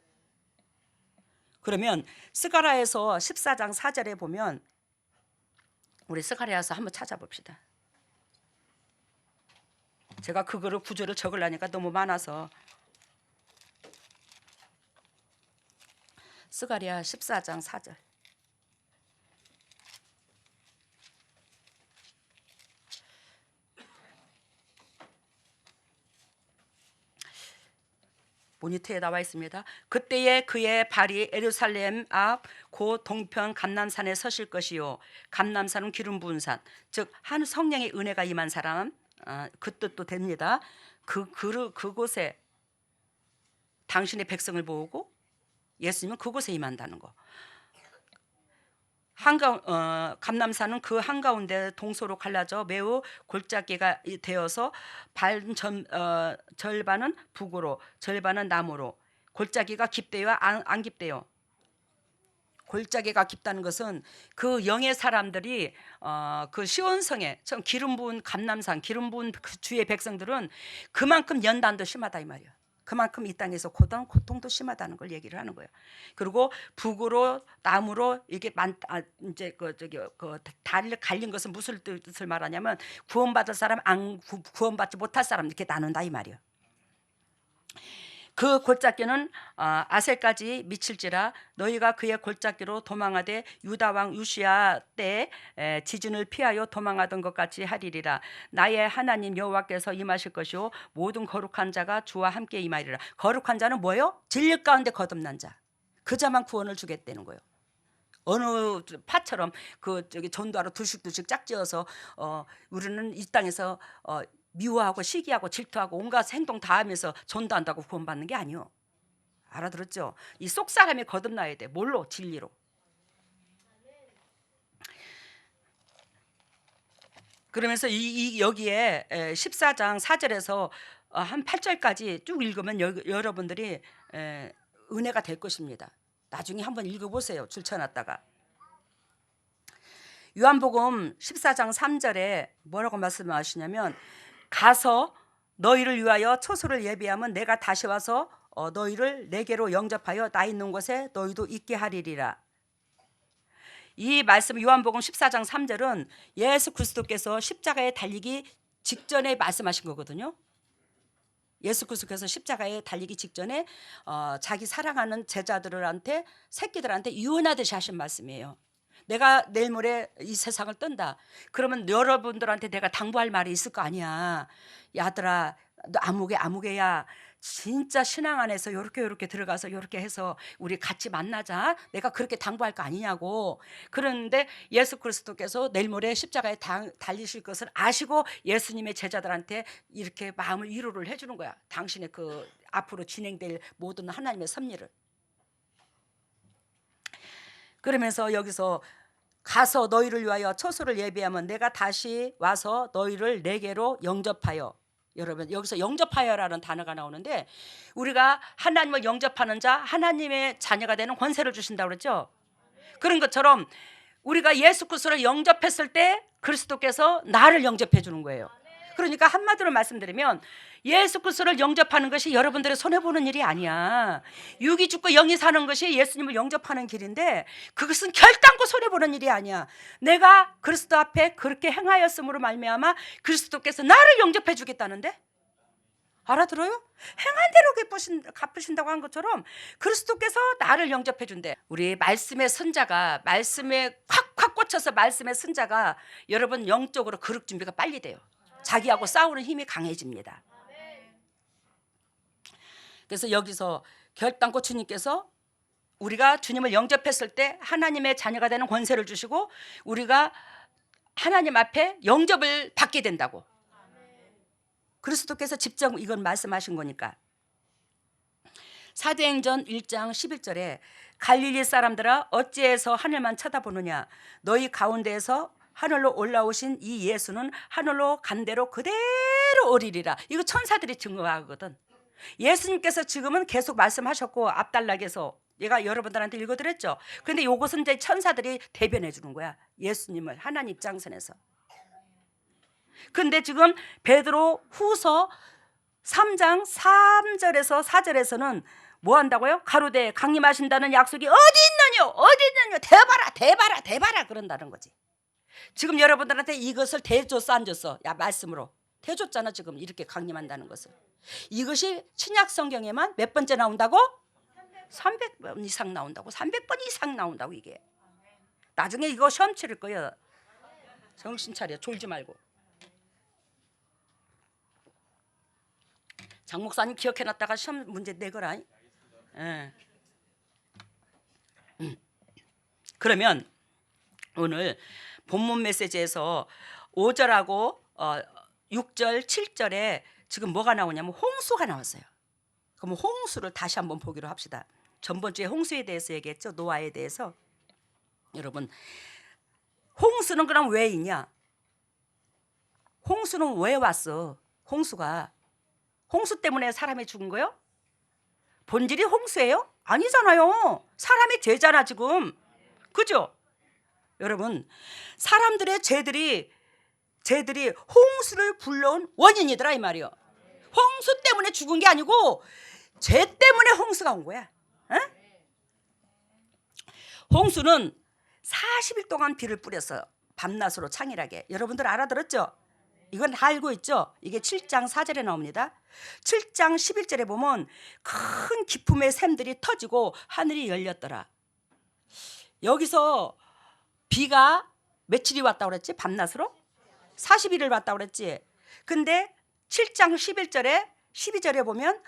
그러면 스가랴에서 14장 4절에 보면, 우리 스가랴에서 한번 찾아봅시다. 제가 그거를 구절을 적으려니까 너무 많아서. 스가랴 14장 4절. 모니터에 나와 있습니다. 그때에 그의 발이 예루살렘 앞 고 동편 감람산에 서실 것이요, 감람산은 기름 부은 산, 즉 한 성령의 은혜가 임한 사람, 그 뜻도 됩니다. 그곳에 당신의 백성을 모으고 예수님은 그곳에 임한다는 거. 감람산은 그 한가운데 동서로 갈라져 매우 골짜기가 되어서 절반은 북으로 절반은 남으로. 골짜기가 깊대요, 안 깊대요? 골짜기가 깊다는 것은 그 영의 사람들이 그 시온성에 기름 부은 감람산, 기름 부은 그 주의 백성들은 그만큼 연단도 심하다 이 말이야. 그만큼 이 땅에서 고통도 심하다는 걸 얘기를 하는 거예요. 그리고 북으로 남으로 이게 이제 다리를 갈린 것은 무슨 뜻을 말하냐면, 구원받을 사람, 구원받지 못할 사람 이렇게 나눈다 이 말이에요. 그 골짜기는 아셀까지 미칠지라 너희가 그의 골짜기로 도망하되 유다 왕 요시야 때 지진을 피하여 도망하던 것 같이 하리리라. 나의 하나님 여호와께서 임하실 것이요 모든 거룩한 자가 주와 함께 임하리라. 거룩한 자는 뭐예요? 진리 가운데 거듭난 자. 그 자만 구원을 주겠다는 거예요. 어느 파처럼 전도하러 두식두식 짝지어서 우리는 이 땅에서 미워하고 시기하고 질투하고 온갖 행동 다 하면서 전도한다고 구원받는 게 아니요. 알아들었죠? 이 속 사람이 거듭나야 돼. 뭘로? 진리로. 그러면서 여기에 14장 4절에서 한 8절까지 쭉 읽으면 여러분들이 은혜가 될 것입니다. 나중에 한번 읽어보세요. 줄쳐놨다가. 요한복음 14장 3절에 뭐라고 말씀하시냐면, 가서 너희를 위하여 초소를 예비하면 내가 다시 와서 너희를 내게로 영접하여 나 있는 곳에 너희도 있게 하리리라. 이 말씀 요한복음 14장 3절은 예수 그리스도께서 십자가에 달리기 직전에 말씀하신 거거든요. 예수 그리스도께서 십자가에 달리기 직전에 자기 사랑하는 제자들한테 새끼들한테 유언하듯이 하신 말씀이에요. 내가 내일 모레 이 세상을 뜬다. 그러면 여러분들한테 내가 당부할 말이 있을 거 아니야. 야들아, 너 아무개야. 진짜 신앙 안에서 요렇게 들어가서 요렇게 해서 우리 같이 만나자. 내가 그렇게 당부할 거 아니냐고. 그런데 예수 그리스도께서 내일 모레 십자가에 달리실 것을 아시고 예수님의 제자들한테 이렇게 마음을 위로를 해주는 거야. 당신의 그 앞으로 진행될 모든 하나님의 섭리를. 그러면서 여기서 가서 너희를 위하여 처소를 예비하면 내가 다시 와서 너희를 내게로 영접하여. 여러분 여기서 영접하여라는 단어가 나오는데 우리가 하나님을 영접하는 자 하나님의 자녀가 되는 권세를 주신다고 그랬죠. 그런 것처럼 우리가 예수 그리스도를 영접했을 때 그리스도께서 나를 영접해 주는 거예요. 그러니까 한마디로 말씀드리면 예수 그리스도를 영접하는 것이 여러분들의 손해보는 일이 아니야. 육이 죽고 영이 사는 것이 예수님을 영접하는 길인데 그것은 결단코 손해보는 일이 아니야. 내가 그리스도 앞에 그렇게 행하였음으로 말미암아 그리스도께서 나를 영접해 주겠다는데, 알아들어요? 행한 대로 갚으신다고 한 것처럼 그리스도께서 나를 영접해 준대. 우리 말씀의 선자가, 말씀에 콱콱 꽂혀서 말씀의 선자가 여러분 영적으로 거룩 준비가 빨리 돼요. 자기하고 싸우는 힘이 강해집니다. 그래서 여기서 결단코 주님께서 우리가 주님을 영접했을 때 하나님의 자녀가 되는 권세를 주시고 우리가 하나님 앞에 영접을 받게 된다고. 그리스도께서 직접 이건 말씀하신 거니까. 사도행전 1장 11절에 갈릴리 사람들아 어찌해서 하늘만 쳐다보느냐, 너희 가운데에서 하늘로 올라오신 이 예수는 하늘로 간 대로 그대로 오리리라. 이거 천사들이 증거하거든. 예수님께서 지금은 계속 말씀하셨고 앞단락에서 얘가 여러분들한테 읽어드렸죠. 그런데 이것은 이제 천사들이 대변해 주는 거야. 예수님을 하나님 입장선에서. 근데 지금 베드로 후서 3장 3절에서 4절에서는 뭐 한다고요? 가로되 강림하신다는 약속이 어디 있느냐 대봐라 그런다는 거지. 지금 여러분들한테 이것을 대줬어 안 줬어? 야, 말씀으로 대줬잖아. 지금 이렇게 강림한다는 것을. 이것이 신약 성경에만 몇 번째 나온다고? 300번 이상 나온다고. 300번 이상 나온다고. 이게 나중에 이거 시험 치를 거예요. 정신 차려. 졸지 말고. 장 목사님 기억해놨다가 시험 문제 내거라. 예. 그러면 오늘 본문 메시지에서 5절하고 6절 7절에 지금 뭐가 나오냐면 홍수가 나왔어요. 그럼 홍수를 다시 한번 보기로 합시다. 전번주에 홍수에 대해서 얘기했죠. 노아에 대해서. 여러분 홍수는 그럼 왜 있냐? 홍수는 왜 왔어? 홍수가 홍수 때문에 사람이 죽은 거요? 본질이 홍수예요? 아니잖아요. 사람의 죄잖아 지금. 그죠? 여러분 사람들의 죄들이 홍수를 불러온 원인이더라 이 말이요. 홍수 때문에 죽은 게 아니고 죄 때문에 홍수가 온 거야. 에? 홍수는 40일 동안 비를 뿌렸어요. 밤낮으로 창일하게. 여러분들 알아들었죠? 이건 다 알고 있죠? 이게 7장 4절에 나옵니다. 7장 11절에 보면 큰 기품의 샘들이 터지고 하늘이 열렸더라. 여기서 비가 며칠이 왔다고 그랬지? 밤낮으로? 40일을 왔다고 그랬지? 근데 7장 11절에 12절에 보면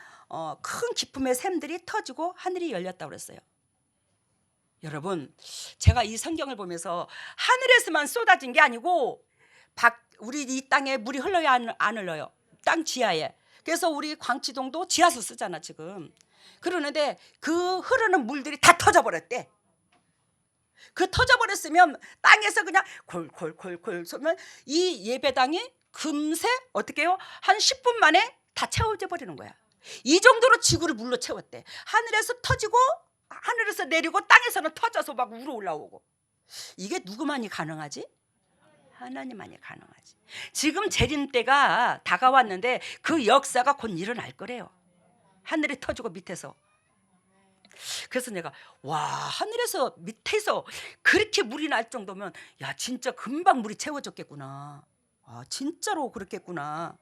큰 기품의 샘들이 터지고 하늘이 열렸다고 그랬어요. 여러분 제가 이 성경을 보면서 하늘에서만 쏟아진 게 아니고 우리 이 땅에 물이 흘러야 안 흘러요. 땅 지하에. 그래서 우리 광치동도 지하수 쓰잖아 지금. 그러는데 그 흐르는 물들이 다 터져버렸대. 그 터져버렸으면 땅에서 그냥 골골골골 쏘면 이 예배당이 금세 어떻게 해요? 한 10분 만에 다 채워져 버리는 거야. 이 정도로 지구를 물로 채웠대. 하늘에서 터지고 하늘에서 내리고 땅에서는 터져서 막 우러 올라오고. 이게 누구만이 가능하지? 하나님만이 가능하지. 지금 재림 때가 다가왔는데 그 역사가 곧 일어날 거래요. 하늘이 터지고 밑에서. 그래서 내가 와 하늘에서 밑에서 그렇게 물이 날 정도면 야 진짜 금방 물이 채워졌겠구나. 아 진짜로 그렇겠구나.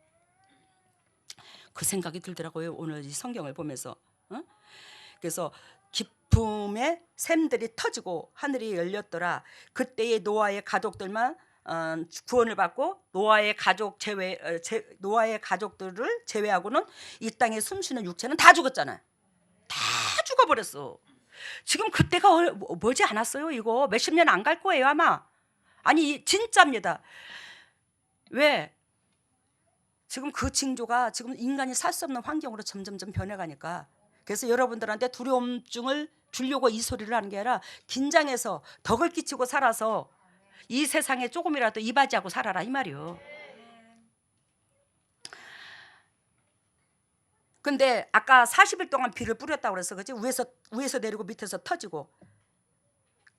그 생각이 들더라고요. 오늘 이 성경을 보면서. 어? 그래서 기쁨의 샘들이 터지고 하늘이 열렸더라. 그때의 노아의 가족들만 구원을 받고 노아의 가족들을 제외하고는 이 땅에 숨쉬는 육체는 다 죽었잖아요. 다 죽어버렸어. 지금 그때가 머지 않았어요. 이거 몇십 년 안 갈 거예요 아마. 아니 진짜입니다. 왜? 지금 그 징조가 지금 인간이 살 수 없는 환경으로 점점점 변해가니까. 그래서 여러분들한테 두려움증을 주려고 이 소리를 하는 게 아니라 긴장해서 덕을 끼치고 살아서 이 세상에 조금이라도 이바지하고 살아라 이 말이요. 근데 아까 40일 동안 비를 뿌렸다고 그래서 그지? 위에서 내리고 밑에서 터지고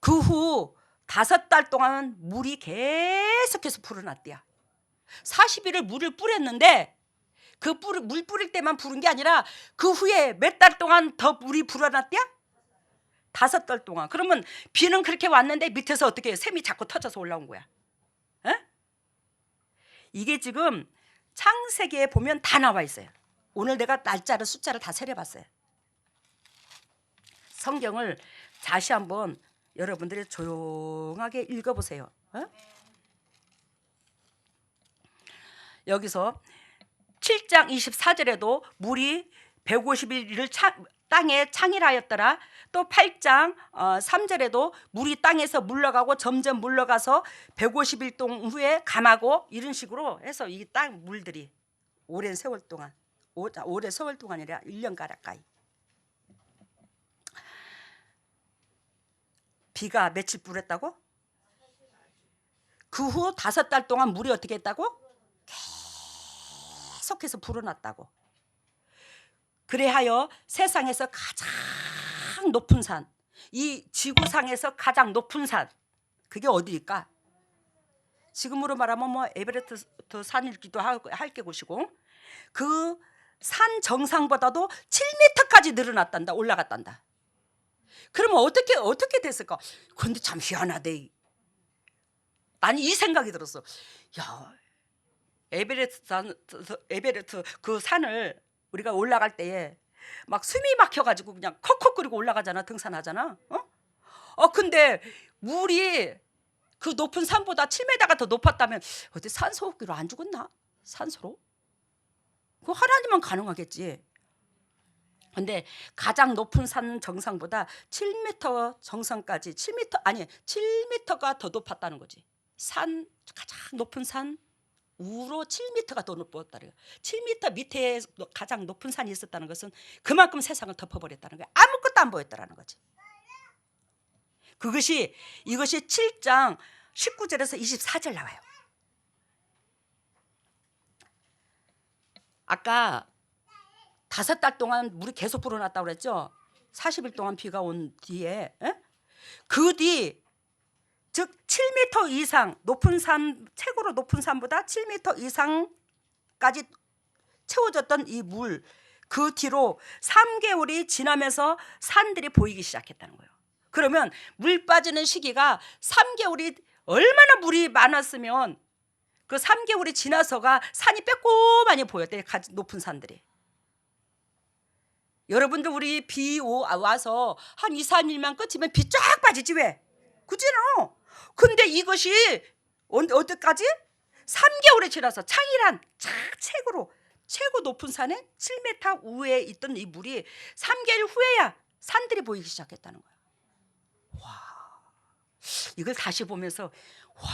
그 후 5달 동안 물이 계속해서 불어났대요. 40일을 물을 뿌렸는데 그 물 뿌릴 때만 부른 게 아니라 그 후에 몇 달 동안 더 물이 불어났대요? 5달 동안. 그러면 비는 그렇게 왔는데 밑에서 어떻게 해요? 샘이 자꾸 터져서 올라온 거야. 에? 이게 지금 창세기에 보면 다 나와 있어요. 오늘 내가 날짜를 숫자를 다 세려봤어요. 성경을 다시 한번 여러분들이 조용하게 읽어보세요. 어? 여기서 7장 24절에도 물이 150일을 땅에 창일하였더라. 또 8장 3절에도 물이 땅에서 물러가고 점점 물러가서 150일 동안 후에 감하고 이런 식으로 해서 이 땅 물들이 오랜 세월 동안 오랜 세월 동안이 아니라 1년 가까이 비가 며칠 뿌렸다고? 그 후 5달 동안 물이 어떻게 했다고? 계속해서 불어났다고. 그래하여 세상에서 가장 높은 산, 이 지구상에서 가장 높은 산, 그게 어디일까? 지금으로 말하면 뭐 에베레스트 산일기도 할 것이고 그 산 정상보다도 7m까지 늘어났단다, 올라갔단다. 그러면 어떻게 됐을까? 근데 참 희한하대. 나는 이 생각이 들었어. 야, 에베레스트 그 산을 우리가 올라갈 때에 막 숨이 막혀가지고 그냥 컥컥거리고 올라가잖아, 등산하잖아. 근데 물이 그 높은 산보다 7m가 더 높았다면 어디 산소호흡기로 안 죽었나? 산소로? 그거 하나님만 가능하겠지. 근데 가장 높은 산 정상보다 7m 정상까지 7m가 더 높았다는 거지. 산 가장 높은 산 우로 7m가 더 높았다는 거야. 7m 밑에 가장 높은 산이 있었다는 것은 그만큼 세상을 덮어버렸다는 거야. 아무것도 안 보였다는 거지. 이것이 7장 19절에서 24절 나와요. 아까 5달 동안 물이 계속 불어났다고 그랬죠. 40일 동안 비가 온 뒤에 그 뒤 즉 7m 이상 높은 산, 최고로 높은 산보다 7m 이상까지 채워졌던 이 물, 그 뒤로 3개월이 지나면서 산들이 보이기 시작했다는 거예요. 그러면 물 빠지는 시기가 3개월이 얼마나 물이 많았으면 그 3개월이 지나서가 산이 빼꼼하니 보였대, 높은 산들이. 여러분들 우리 비 와서 한 2, 3일만 끝이면 비 쫙 빠지지 왜? 그지는. 근데 이것이 어디까지? 3개월에 지나서 창일한 최고 높은 산에 7m 위에 있던 이 물이 3개월 후에야 산들이 보이기 시작했다는 거야. 와, 이걸 다시 보면서 와,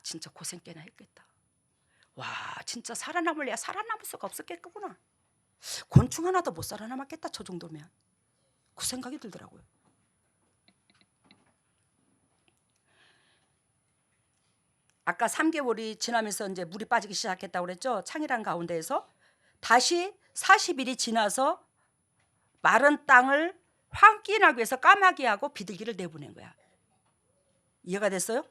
진짜 고생 꽤나 했겠다. 와, 진짜 살아남을 수가 없었겠구나. 곤충 하나도 못 살아남았겠다, 저 정도면. 그 생각이 들더라고요. 아까 3개월이 지나면서 이제 물이 빠지기 시작했다고 그랬죠. 창이란 가운데에서 다시 40일이 지나서 마른 땅을 확인하기 위해서 까마귀 하고 비둘기를 내보낸 거야. 이해가 됐어요?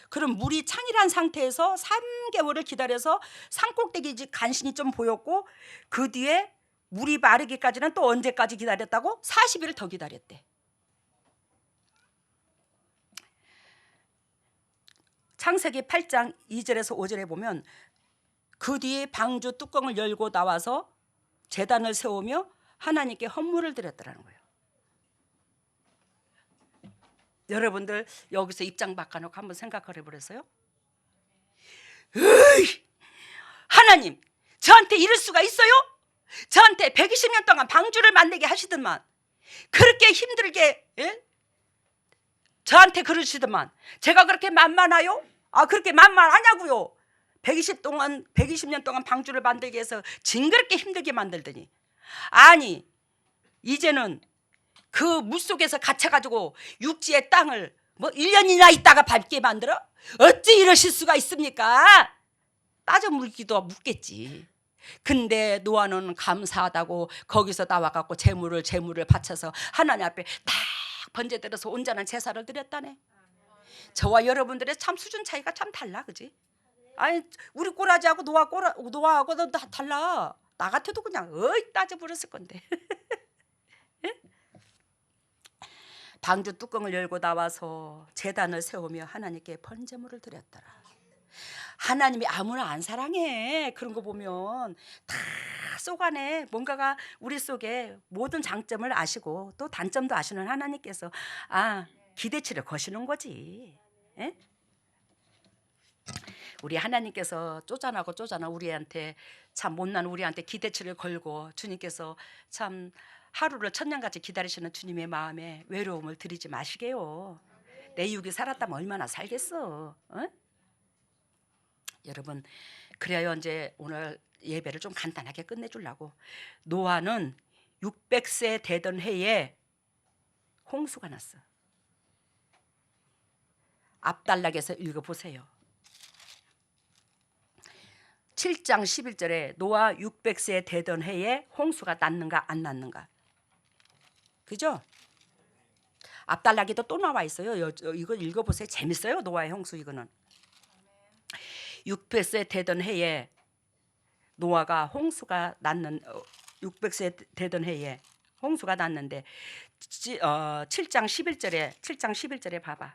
그럼 물이 창이란 상태에서 3개월을 기다려서 산꼭대기 간신히 좀 보였고 그 뒤에 물이 마르기까지는 또 언제까지 기다렸다고? 40일을 더 기다렸대. 창세기 8장 2절에서 5절에 보면 그 뒤에 방주 뚜껑을 열고 나와서 제단을 세우며 하나님께 헌물을 드렸더라는 거예요. 여러분들 여기서 입장 바꿔놓고 한번 생각을 해보랬어요? 으이, 하나님 저한테 이럴 수가 있어요? 저한테 120년 동안 방주를 만들게 하시더만, 그렇게 힘들게, 예? 저한테 그러시더만 제가 그렇게 만만하요? 아, 그렇게 만만하냐고요? 120년 동안 방주를 만들게 해서 징그럽게 힘들게 만들더니, 아니 이제는 그 물속에서 갇혀가지고 육지의 땅을 뭐 1년이나 있다가 밟게 만들어? 어찌 이러실 수가 있습니까? 따져 묻기도 묻겠지. 근데 노아는 감사하다고 거기서 나와갖고 재물을 바쳐서 하나님 앞에 딱 번제들어서 온전한 제사를 드렸다네. 저와 여러분들의 참 수준 차이가 참 달라, 그지? 아니 우리 꼬라지하고 노아하고도 다 달라. 나 같아도 그냥 따져 부렸을 건데. 방주 뚜껑을 열고 나와서 제단을 세우며 하나님께 번제물을 드렸더라. 하나님이 아무나 안 사랑해. 그런 거 보면 다 속 안에 뭔가가 우리 속에 모든 장점을 아시고 또 단점도 아시는 하나님께서 기대치를 거시는 거지. 에? 우리 하나님께서 쪼잔하고 우리한테 참 못난 우리한테 기대치를 걸고 주님께서 참 하루를 천년같이 기다리시는 주님의 마음에 외로움을 드리지 마시게요. 내 육이 살았다면 얼마나 살겠어. 어? 여러분, 그래야 이제 오늘 예배를 좀 간단하게 끝내주려고. 노아는 600세 되던 해에 홍수가 났어. 앞단락에서 읽어보세요. 7장 11절에 노아 600세 되던 해에 홍수가 났는가 안 났는가. 그죠? 앞단락에도 또 나와 있어요. 이거 읽어보세요. 재밌어요. 노아의 홍수. 이거는 600세 되던 해에 노아가 홍수가 났는 600세 되던 해에 홍수가 났는데 7장 11절에 봐봐.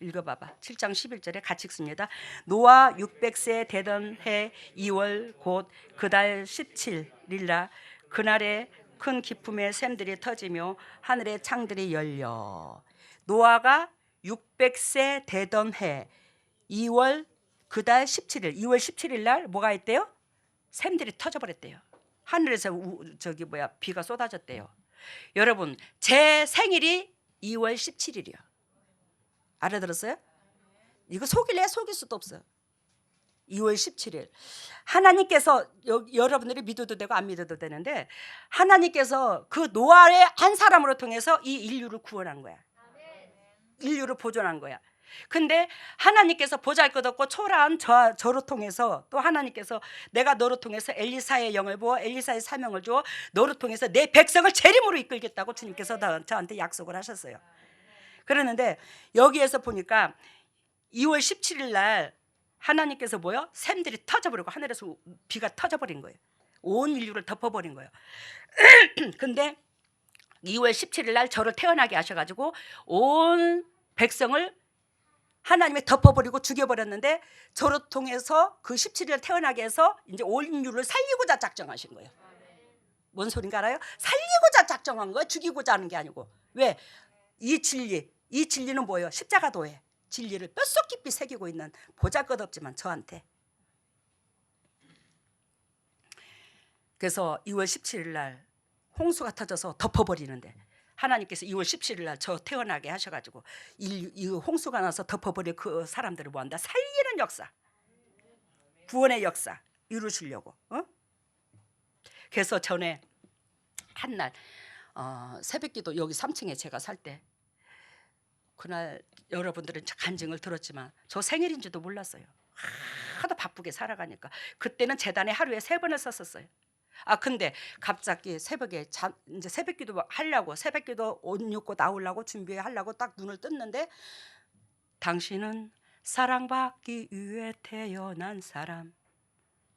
읽어봐봐. 7장 11절에 같이 읽습니다. 노아 600세 되던 해 2월 곧 그달 17일날 그날에 큰 기품의 샘들이 터지며 하늘의 창들이 열려. 노아가 600세 되던 해 2월 그달 17일 2월 17일 날 뭐가 있대요? 샘들이 터져버렸대요. 하늘에서 비가 쏟아졌대요. 여러분, 제 생일이 2월 17일이요. 알아들었어요? 이거 속일 수도 없어. 2월 17일 하나님께서 여러분들이 믿어도 되고 안 믿어도 되는데 하나님께서 그 노아의 한 사람으로 통해서 이 인류를 구원한 거야. 인류를 보존한 거야. 근데 하나님께서 보잘것없고 초라한 저로 통해서 또 하나님께서 내가 너로 통해서 엘리사의 영을 부어 엘리사의 사명을 주어 너로 통해서 내 백성을 재림으로 이끌겠다고 주님께서 저한테 약속을 하셨어요. 그러는데 여기에서 보니까 2월 17일 날 하나님께서 뭐요? 샘들이 터져버리고 하늘에서 비가 터져버린 거예요. 온 인류를 덮어버린 거예요. 근데 2월 17일 날 저를 태어나게 하셔가지고 온 백성을 하나님이 덮어버리고 죽여버렸는데 저를 통해서 그 17일 태어나게 해서 이제 온 인류를 살리고자 작정하신 거예요. 뭔 소린가 알아요? 살리고자 작정한 거예요. 죽이고자 하는 게 아니고. 왜? 이 진리는 뭐예요? 십자가도에 진리를 뼛속 깊이 새기고 있는 보잘것없지만 저한테. 그래서 2월 17일 날 홍수가 터져서 덮어버리는데 하나님께서 2월 17일 날 저 태어나게 하셔가지고 이 홍수가 나서 덮어버릴 그 사람들을 뭐한다? 살리는 역사, 구원의 역사 이루시려고. 그래서 전에 한날 새벽기도 여기 3층에 제가 살 때 그날 여러분들은 간증을 들었지만 저 생일인지도 몰랐어요. 하도 바쁘게 살아가니까. 그때는 제단에 하루에 3번을 썼었어요. 근데 갑자기 새벽에 이제 새벽기도 하려고 새벽기도 옷 입고 나오려고 준비하려고 딱 눈을 떴는데 당신은 사랑받기 위해 태어난 사람.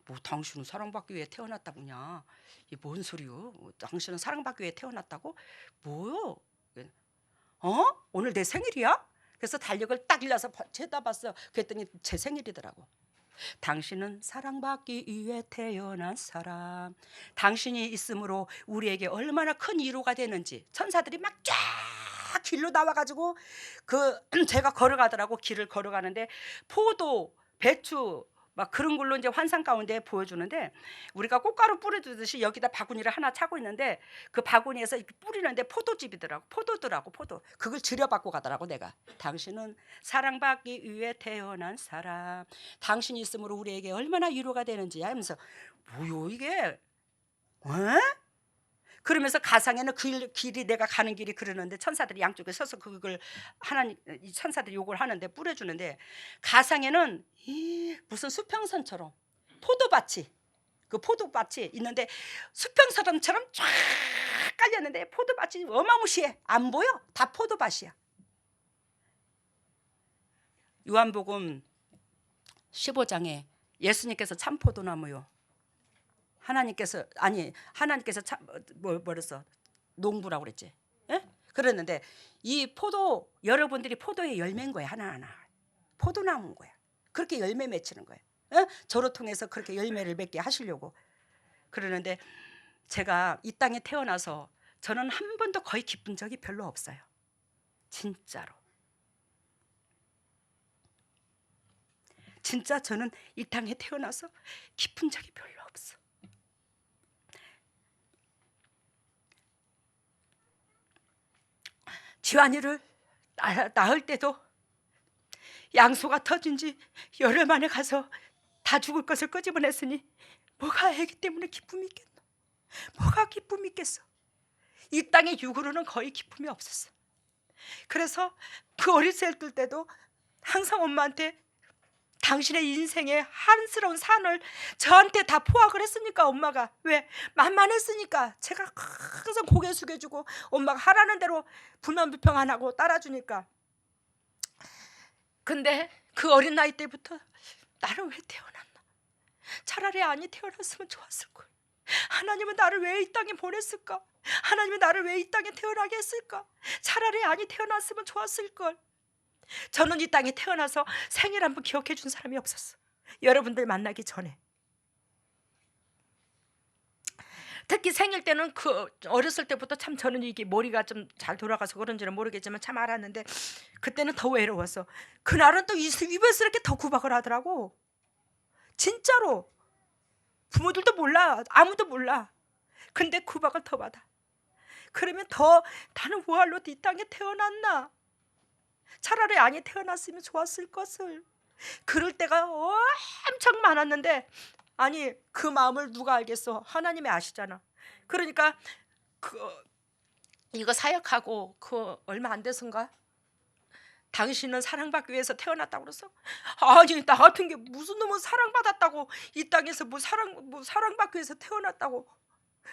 뭐 당신은 사랑받기 위해 태어났다고냐? 이게 뭔 소리요? 당신은 사랑받기 위해 태어났다고? 뭐요? 오늘 내 생일이야? 그래서 달력을 딱 일러서 쳐다봤어. 그랬더니 제 생일이더라고. 당신은 사랑받기 위해 태어난 사람. 당신이 있으므로 우리에게 얼마나 큰 위로가 되는지. 천사들이 막 쫙 길로 나와가지고 그 제가 걸어가더라고. 길을 걸어가는데 포도, 배추 막 그런 걸로 이제 환상 가운데 보여주는데, 우리가 꽃가루 뿌려주듯이 여기다 바구니를 하나 차고 있는데 그 바구니에서 이렇게 뿌리는데 포도즙이더라고. 포도더라고. 포도. 그걸 들여받고 가더라고. 내가 당신은 사랑받기 위해 태어난 사람, 당신이 있으므로 우리에게 얼마나 위로가 되는지 하면서, 뭐요 이게? 어? 그러면서 가상에는 길이 내가 가는 길이 그러는데 천사들이 양쪽에 서서 그걸 하나님 이 천사들이 요걸 하는데 뿌려주는데, 가상에는 무슨 수평선처럼 포도밭이, 그 포도밭이 있는데 수평선처럼 쫙 깔렸는데 포도밭이 어마무시해. 안 보여. 다 포도밭이야. 요한복음 15장에 예수님께서 참 포도나무요, 하나님께서 뭐랬어? 농부라고 그랬지. 예? 그랬는데 이 포도, 여러분들이 포도의 열매인 거야. 하나하나 포도나무인 거야. 그렇게 열매 맺히는 거야. 예? 저를 통해서 그렇게 열매를 맺게 하시려고. 그러는데 제가 이 땅에 태어나서 저는 한 번도 거의 기쁜 적이 별로 없어요. 진짜로. 진짜 저는 이 땅에 태어나서 기쁜 적이 별로 없어. 지환이를 낳을 때도 양소가 터진 지 열흘 만에 가서 다 죽을 것을 끄집어냈으니 뭐가 애기 때문에 기쁨이 있겠노? 뭐가 기쁨이 있겠어? 이 땅의 육으로는 거의 기쁨이 없었어. 그래서 그 어렸을 때도 항상 엄마한테 당신의 인생의 한스러운 산을 저한테 다 포악을 했으니까, 엄마가 왜? 만만했으니까. 제가 항상 고개 숙여주고 엄마가 하라는 대로 불만불평 안 하고 따라주니까. 근데 그 어린 나이 때부터 나를 왜 태어났나? 차라리 아니 태어났으면 좋았을걸. 하나님은 나를 왜 이 땅에 보냈을까? 하나님은 나를 왜 이 땅에 태어나게 했을까? 차라리 아니 태어났으면 좋았을걸. 저는 이 땅에 태어나서 생일 한 번 기억해 준 사람이 없었어. 여러분들 만나기 전에. 특히 생일 때는 그 어렸을 때부터 참 저는 이게 머리가 좀 잘 돌아가서 그런지는 모르겠지만 참 알았는데, 그때는 더 외로웠어. 그날은 또 입에스럽게 더 구박을 하더라고. 진짜로. 부모들도 몰라. 아무도 몰라. 근데 구박을 더 받아. 그러면 더 나는 뭐할로 이 땅에 태어났나? 차라리 아니 태어났으면 좋았을 것을. 그럴 때가 엄청 많았는데, 아니 그 마음을 누가 알겠어? 하나님이 아시잖아. 그러니까 이거 사역하고 그 얼마 안 돼서인가? 당신은 사랑받기 위해서 태어났다고 그랬어? 아니 나 같은 게 무슨 놈은 사랑받았다고 이 땅에서 뭐 사랑받기 위해서 태어났다고.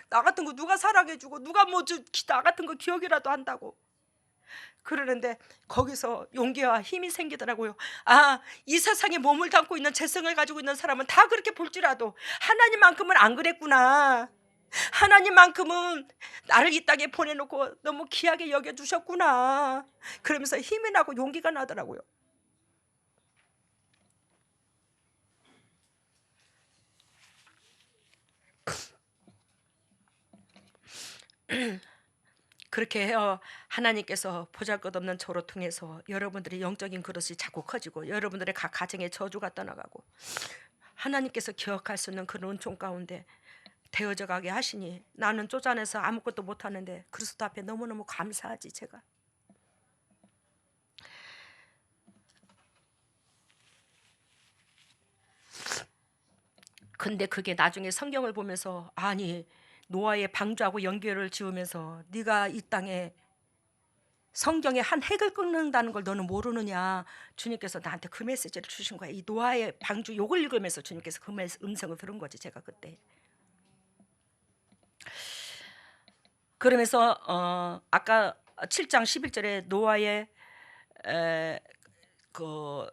나 같은 거 누가 사랑해주고 누가 나 같은 거 기억이라도 한다고. 그러는데 거기서 용기와 힘이 생기더라고요. 이 세상에 몸을 담고 있는 재성을 가지고 있는 사람은 다 그렇게 볼지라도 하나님만큼은 안 그랬구나. 하나님만큼은 나를 이 땅에 보내놓고 너무 귀하게 여겨주셨구나. 그러면서 힘이 나고 용기가 나더라고요. 그렇게 해요. 하나님께서 보잘것없는 저로 통해서 여러분들의 영적인 그릇이 자꾸 커지고 여러분들의 각 가정의 저주가 떠나가고 하나님께서 기억할 수 있는 그런 은총 가운데 되어져 가게 하시니, 나는 쫓아내서 아무것도 못하는데 그리스도 앞에 너무너무 감사하지. 제가 근데 그게 나중에 성경을 보면서, 아니 노아의 방주하고 연결을 지으면서 네가 이 땅에 성경에 한 핵을 끊는다는 걸 너는 모르느냐. 주님께서 나한테 그 메시지를 주신 거야. 이 노아의 방주 요걸 읽으면서 주님께서 그 음성을 들은 거지, 제가 그때. 그러면서 아까 7장 11절에 노아의 그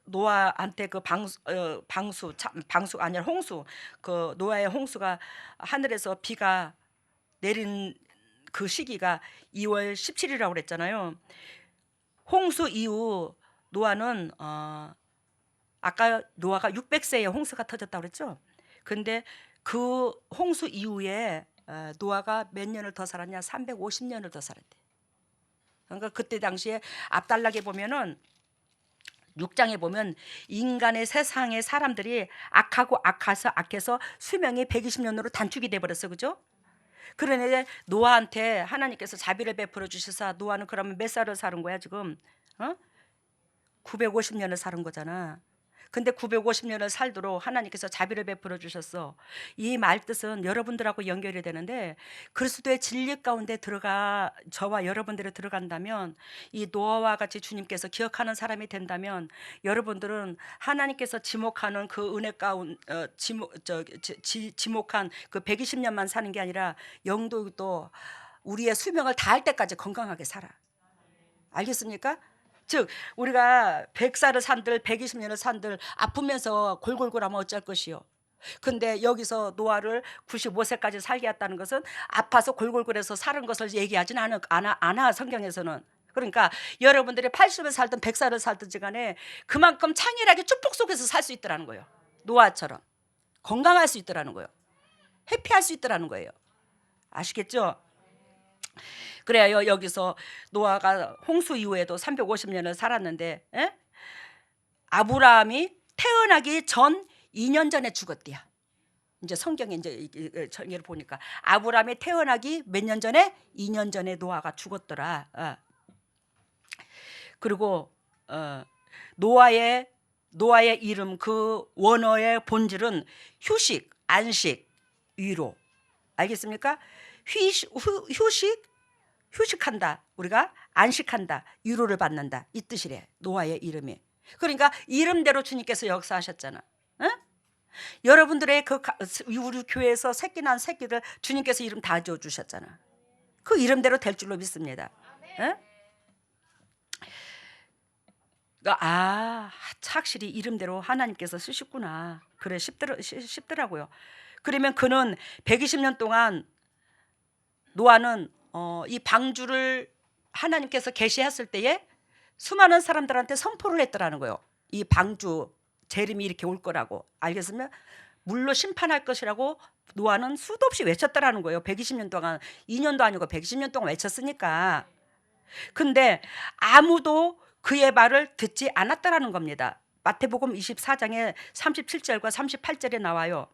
노아한테 그 방수가 아니라 홍수, 그 노아의 홍수가 하늘에서 비가 내린 그 시기가 2월 17일이라고 그랬잖아요. 홍수 이후 노아는 아까 노아가 600세에 홍수가 터졌다고 그랬죠. 근데 그 홍수 이후에 노아가 몇 년을 더 살았냐? 350년을 더 살았대. 그러니까 그때 당시에 앞달락에 보면은 6장에 보면 인간의 세상의 사람들이 악하고 악해서 수명이 120년으로 단축이 돼 버렸어. 그죠? 그러니 노아한테 하나님께서 자비를 베풀어 주셔서 노아는 그러면 몇 살을 사는 거야, 지금? 950년을 사는 거잖아. 근데 950년을 살도록 하나님께서 자비를 베풀어 주셨어. 이 말 뜻은 여러분들하고 연결이 되는데, 그리스도의 진리 가운데 들어가 저와 여러분들이 들어간다면, 이 노아와 같이 주님께서 기억하는 사람이 된다면, 여러분들은 하나님께서 지목하는 그 은혜 가운 지목한 그 120년만 사는 게 아니라 영도도 우리의 수명을 다할 때까지 건강하게 살아. 알겠습니까? 즉 우리가 100살을 산들 120년을 산들 아프면서 골골골하면 어쩔 것이요. 근데 여기서 노아를 95세까지 살게 했다는 것은 아파서 골골골해서 사는 것을 얘기하진 않아 성경에서는. 그러니까 여러분들이 80을 살든 100살을 살든지 간에 그만큼 창일하게 축복 속에서 살 수 있더라는 거예요. 노아처럼 건강할 수 있더라는 거예요. 해피할 수 있더라는 거예요. 아시겠죠? 그래요. 여기서 노아가 홍수 이후에도 350년을 살았는데, 아브라함이 태어나기 전 2년 전에 죽었대요. 이제 성경에 이제 정의를 보니까 아브라함이 태어나기 몇 년 전에? 2년 전에 노아가 죽었더라. 그리고 노아의 이름, 그 원어의 본질은 휴식, 안식, 위로. 알겠습니까? 휴식한다, 우리가 안식한다, 위로를 받는다, 이 뜻이래. 노아의 이름이. 그러니까 이름대로 주님께서 역사하셨잖아. 여러분들의 우리 교회에서 새끼 난 새끼들 주님께서 이름 다 지어주셨잖아. 그 이름대로 될 줄로 믿습니다. 확실히 이름대로 하나님께서 쓰셨구나. 그래 싶더라고요. 그러면 그는 120년 동안 노아는 이 방주를 하나님께서 계시했을 때에 수많은 사람들한테 선포를 했더라는 거예요. 이 방주 재림이 이렇게 올 거라고. 알겠으면 물로 심판할 것이라고 노아는 수도 없이 외쳤더라는 거예요. 120년 동안, 2년도 아니고 120년 동안 외쳤으니까. 근데 아무도 그의 말을 듣지 않았다라는 겁니다. 마태복음 24장에 37절과 38절에 나와요.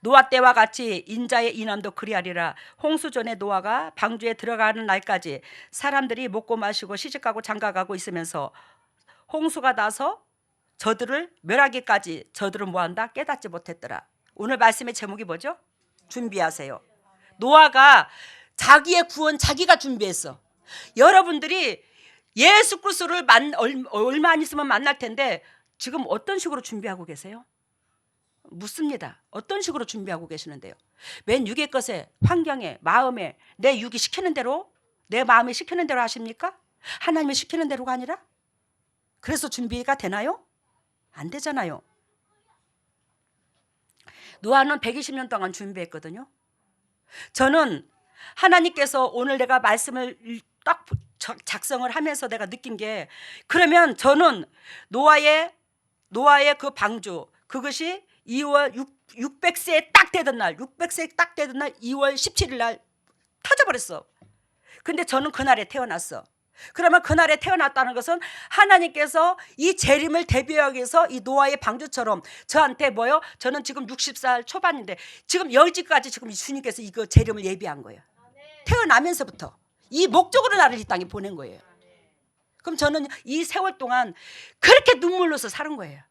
노아 때와 같이 인자의 인함도 그리하리라. 홍수 전에 노아가 방주에 들어가는 날까지 사람들이 먹고 마시고 시집가고 장가가고 있으면서 홍수가 나서 저들을 멸하기까지 저들은 뭐한다? 깨닫지 못했더라. 오늘 말씀의 제목이 뭐죠? 준비하세요. 노아가 자기의 구원 자기가 준비했어. 여러분들이 예수 그리스도를 얼마 안 있으면 만날 텐데 지금 어떤 식으로 준비하고 계세요? 묻습니다. 어떤 식으로 준비하고 계시는데요? 맨 육의 것에, 환경에, 마음에 내 육이 시키는 대로, 내 마음이 시키는 대로 하십니까? 하나님이 시키는 대로가 아니라? 그래서 준비가 되나요? 안 되잖아요. 노아는 120년 동안 준비했거든요. 저는 하나님께서 오늘 내가 말씀을 딱 작성을 하면서 내가 느낀 게, 그러면 저는 노아의 그 방주, 그것이 2월 600세에 딱 되던 날, 600세에 딱 되던 날 2월 17일 날 터져버렸어. 근데 저는 그날에 태어났어. 그러면 그날에 태어났다는 것은 하나님께서 이 재림을 대비하기 위해서 이 노아의 방주처럼 저한테 뭐요? 저는 지금 60살 초반인데 지금 여기까지 지금 주님께서 이거 재림을 예비한 거예요. 태어나면서부터 이 목적으로 나를 이 땅에 보낸 거예요. 그럼 저는 이 세월 동안 그렇게 눈물로서 사는 거예요.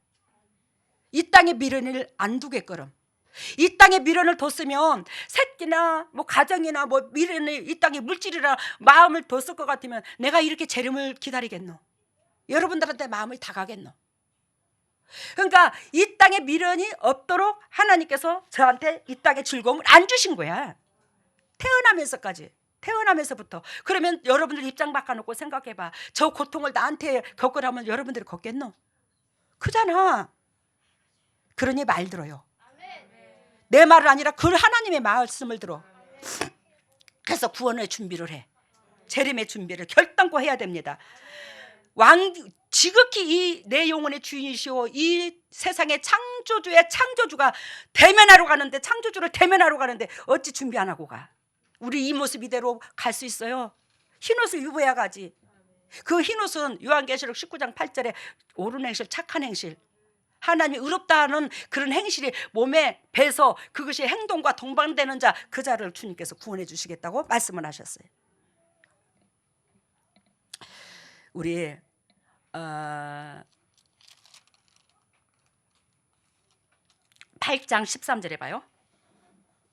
이 땅에 미련을 안 두겠거럼. 이 땅에 미련을 뒀으면 새끼나 뭐 가정이나 뭐 미련이 이 땅에 물질이나 마음을 뒀을 것 같으면 내가 이렇게 재림을 기다리겠노? 여러분들한테 마음을 다가겠노? 그러니까 이 땅에 미련이 없도록 하나님께서 저한테 이 땅에 즐거움을 안 주신 거야. 태어나면서부터. 그러면 여러분들 입장 바꿔놓고 생각해봐. 저 고통을 나한테 겪으라면 여러분들이 겪겠노? 크잖아. 그러니 말 들어요. 내 말을 아니라 그 하나님의 말씀을 들어. 그래서 구원의 준비를 해. 재림의 준비를 결단코 해야 됩니다. 지극히 이 내 영혼의 주인이시오 이 세상의 창조주의 창조주가 대면하러 가는데 창조주를 대면하러 가는데 어찌 준비 안 하고 가? 우리 이 모습 이대로 갈 수 있어요? 흰옷을 입어야 가지. 그 흰옷은 요한계시록 19장 8절에 옳은 행실 착한 행실 하나님이 의롭다 하는 그런 행실이 몸에 배서 그것이 행동과 동반되는 자 그 자를 주님께서 구원해 주시겠다고 말씀을 하셨어요. 우리 8장 13절에 봐요.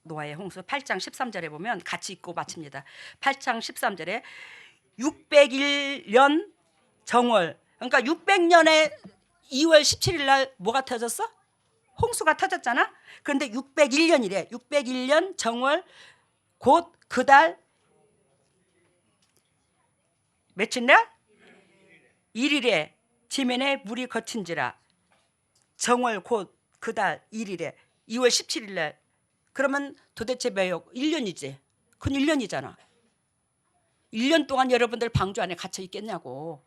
노아의 홍수 8장 13절에 보면 같이 읽고 마칩니다. 8장 13절에 601년 정월, 그러니까 600년에 2월 17일 날 뭐가 터졌어? 홍수가 터졌잖아. 그런데 601년이래. 601년 정월 곧 그달 며칠 날? 1일에 지면에 물이 거친지라. 정월 곧 그달 1일에 2월 17일 날. 그러면 도대체 몇 1년이지. 그건 1년이잖아. 1년 동안 여러분들 방주 안에 갇혀 있겠냐고.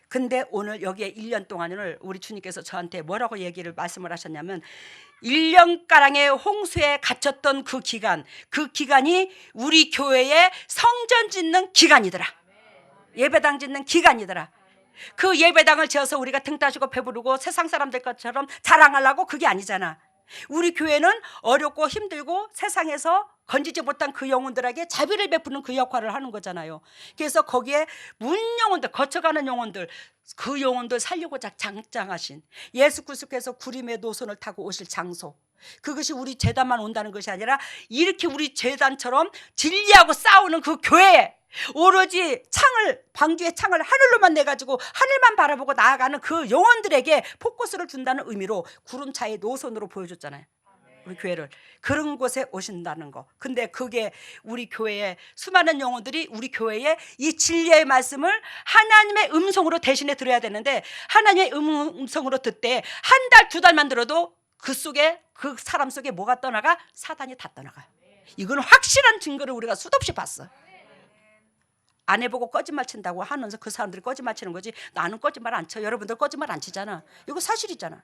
근데 오늘 여기에 1년 동안을 우리 주님께서 저한테 뭐라고 말씀을 하셨냐면 1년가량의 홍수에 갇혔던 그 기간이 우리 교회의 성전 짓는 기간이더라. 예배당 짓는 기간이더라. 그 예배당을 지어서 우리가 등 따시고 배부르고 세상 사람들 것처럼 자랑하려고 그게 아니잖아. 우리 교회는 어렵고 힘들고 세상에서 건지지 못한 그 영혼들에게 자비를 베푸는 그 역할을 하는 거잖아요. 그래서 거기에 문영혼들, 거쳐가는 영혼들, 그 영혼들 살리고자 장장하신 예수 그리스도께서 구림의 노선을 타고 오실 장소, 그것이 우리 제단만 온다는 것이 아니라 이렇게 우리 제단처럼 진리하고 싸우는 그 교회에 오로지 방주의 창을 하늘로만 내가지고 하늘만 바라보고 나아가는 그 영혼들에게 포커스를 준다는 의미로 구름차의 노선으로 보여줬잖아요. 우리 교회를 그런 곳에 오신다는 거. 근데 그게 우리 교회의 수많은 영혼들이 우리 교회에 이 진리의 말씀을 하나님의 음성으로 대신에 들어야 되는데 하나님의 음성으로 듣되 한 달, 두 달만 들어도 그 속에 그 사람 속에 뭐가 떠나가? 사단이 다 떠나가요. 이건 확실한 증거를 우리가 수도 없이 봤어. 안 해보고 거짓말 친다고 하면서 그 사람들이 거짓말 치는 거지. 나는 거짓말 안 쳐. 여러분들 거짓말 안 치잖아. 이거 사실이잖아.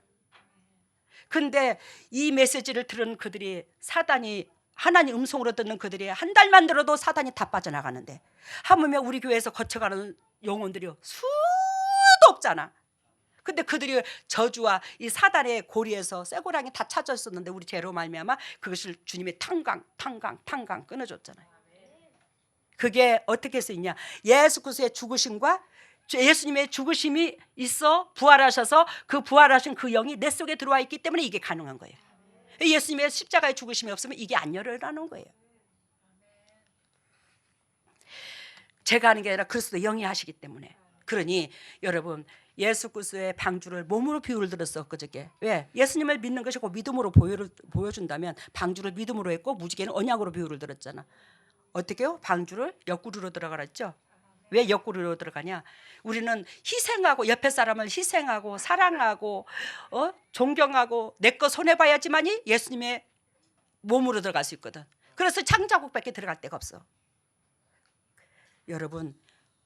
근데 이 메시지를 들은 그들이 사단이 하나님 음성으로 듣는 그들이 한 달만 들어도 사단이 다 빠져나가는데 하물며 우리 교회에서 거쳐가는 영혼들이 수도 없잖아. 근데 그들이 저주와 이 사단의 고리에서 쇠고랑이 다 찾아있었는데 우리 죄로 말미암아 그것을 주님의 탕강 끊어줬잖아요. 그게 어떻게 수 있냐? 예수 그리스도의 죽으심과 예수님의 죽으심이 있어 부활하셔서 그 부활하신 그 영이 내 속에 들어와 있기 때문에 이게 가능한 거예요. 예수님의 십자가의 죽으심이 없으면 이게 안 열어나는 거예요. 제가 하는 게 아니라 그리스도 영이 하시기 때문에. 그러니 여러분 예수 그리스도의 방주를 몸으로 비유를 들었어 그저께. 왜? 예수님을 믿는 것이 곧 믿음으로 보여준다면 방주를 믿음으로 했고 무지개는 언약으로 비유를 들었잖아. 어떻게요? 방주를 옆구리로 들어가라 했죠. 왜 옆구리로 들어가냐? 우리는 희생하고 옆에 사람을 희생하고 사랑하고 존경하고 내 거 손해봐야지만이 예수님의 몸으로 들어갈 수 있거든. 그래서 창자국밖에 들어갈 데가 없어. 여러분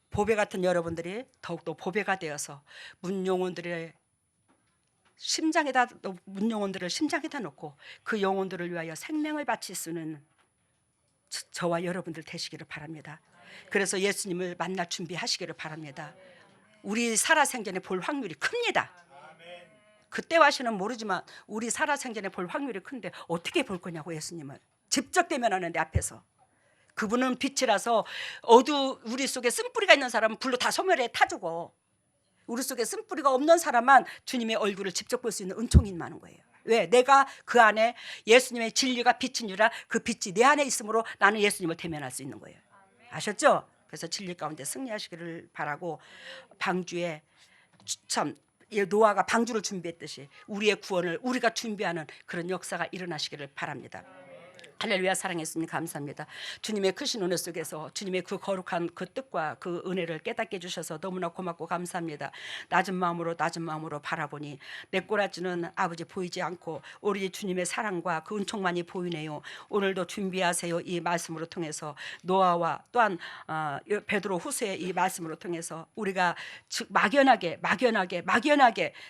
보배 같은 여러분들이 더욱더 보배가 되어서 문영혼들의 문영혼들을 심장에다 놓고 그 영혼들을 위하여 생명을 바칠 수 있는 저와 여러분들 되시기를 바랍니다. 그래서 예수님을 만날 준비하시기를 바랍니다. 우리 살아생전에 볼 확률이 큽니다. 그때와시는 모르지만 우리 살아생전에 볼 확률이 큰데 어떻게 볼 거냐고. 예수님을 직접 대면하는데 앞에서 그분은 빛이라서 우리 속에 쓴뿌리가 있는 사람은 불로 다 소멸해 타주고 우리 속에 쓴뿌리가 없는 사람만 주님의 얼굴을 직접 볼 수 있는 은총이 많은 거예요. 왜? 내가 그 안에 예수님의 진리가 빛인 줄라 그 빛이 내 안에 있으므로 나는 예수님을 대면할 수 있는 거예요. 아셨죠? 그래서 진리 가운데 승리하시기를 바라고 방주에 참 노아가 방주를 준비했듯이 우리의 구원을 우리가 준비하는 그런 역사가 일어나시기를 바랍니다. 할렐루야. 사랑해 주님 감사합니다. 주님의 크신 은혜 속에서 주님의 그 거룩한 그 뜻과 그 은혜를 깨닫게 해주셔서 너무나 고맙고 감사합니다. 낮은 마음으로 바라보니 내 꼬라지는 아버지 보이지 않고 오로지 주님의 사랑과 그 은총만이 보이네요. 오늘도 준비하세요. 이 말씀으로 통해서 노아와 또한 베드로 후서의 이 말씀으로 통해서 우리가 막연하게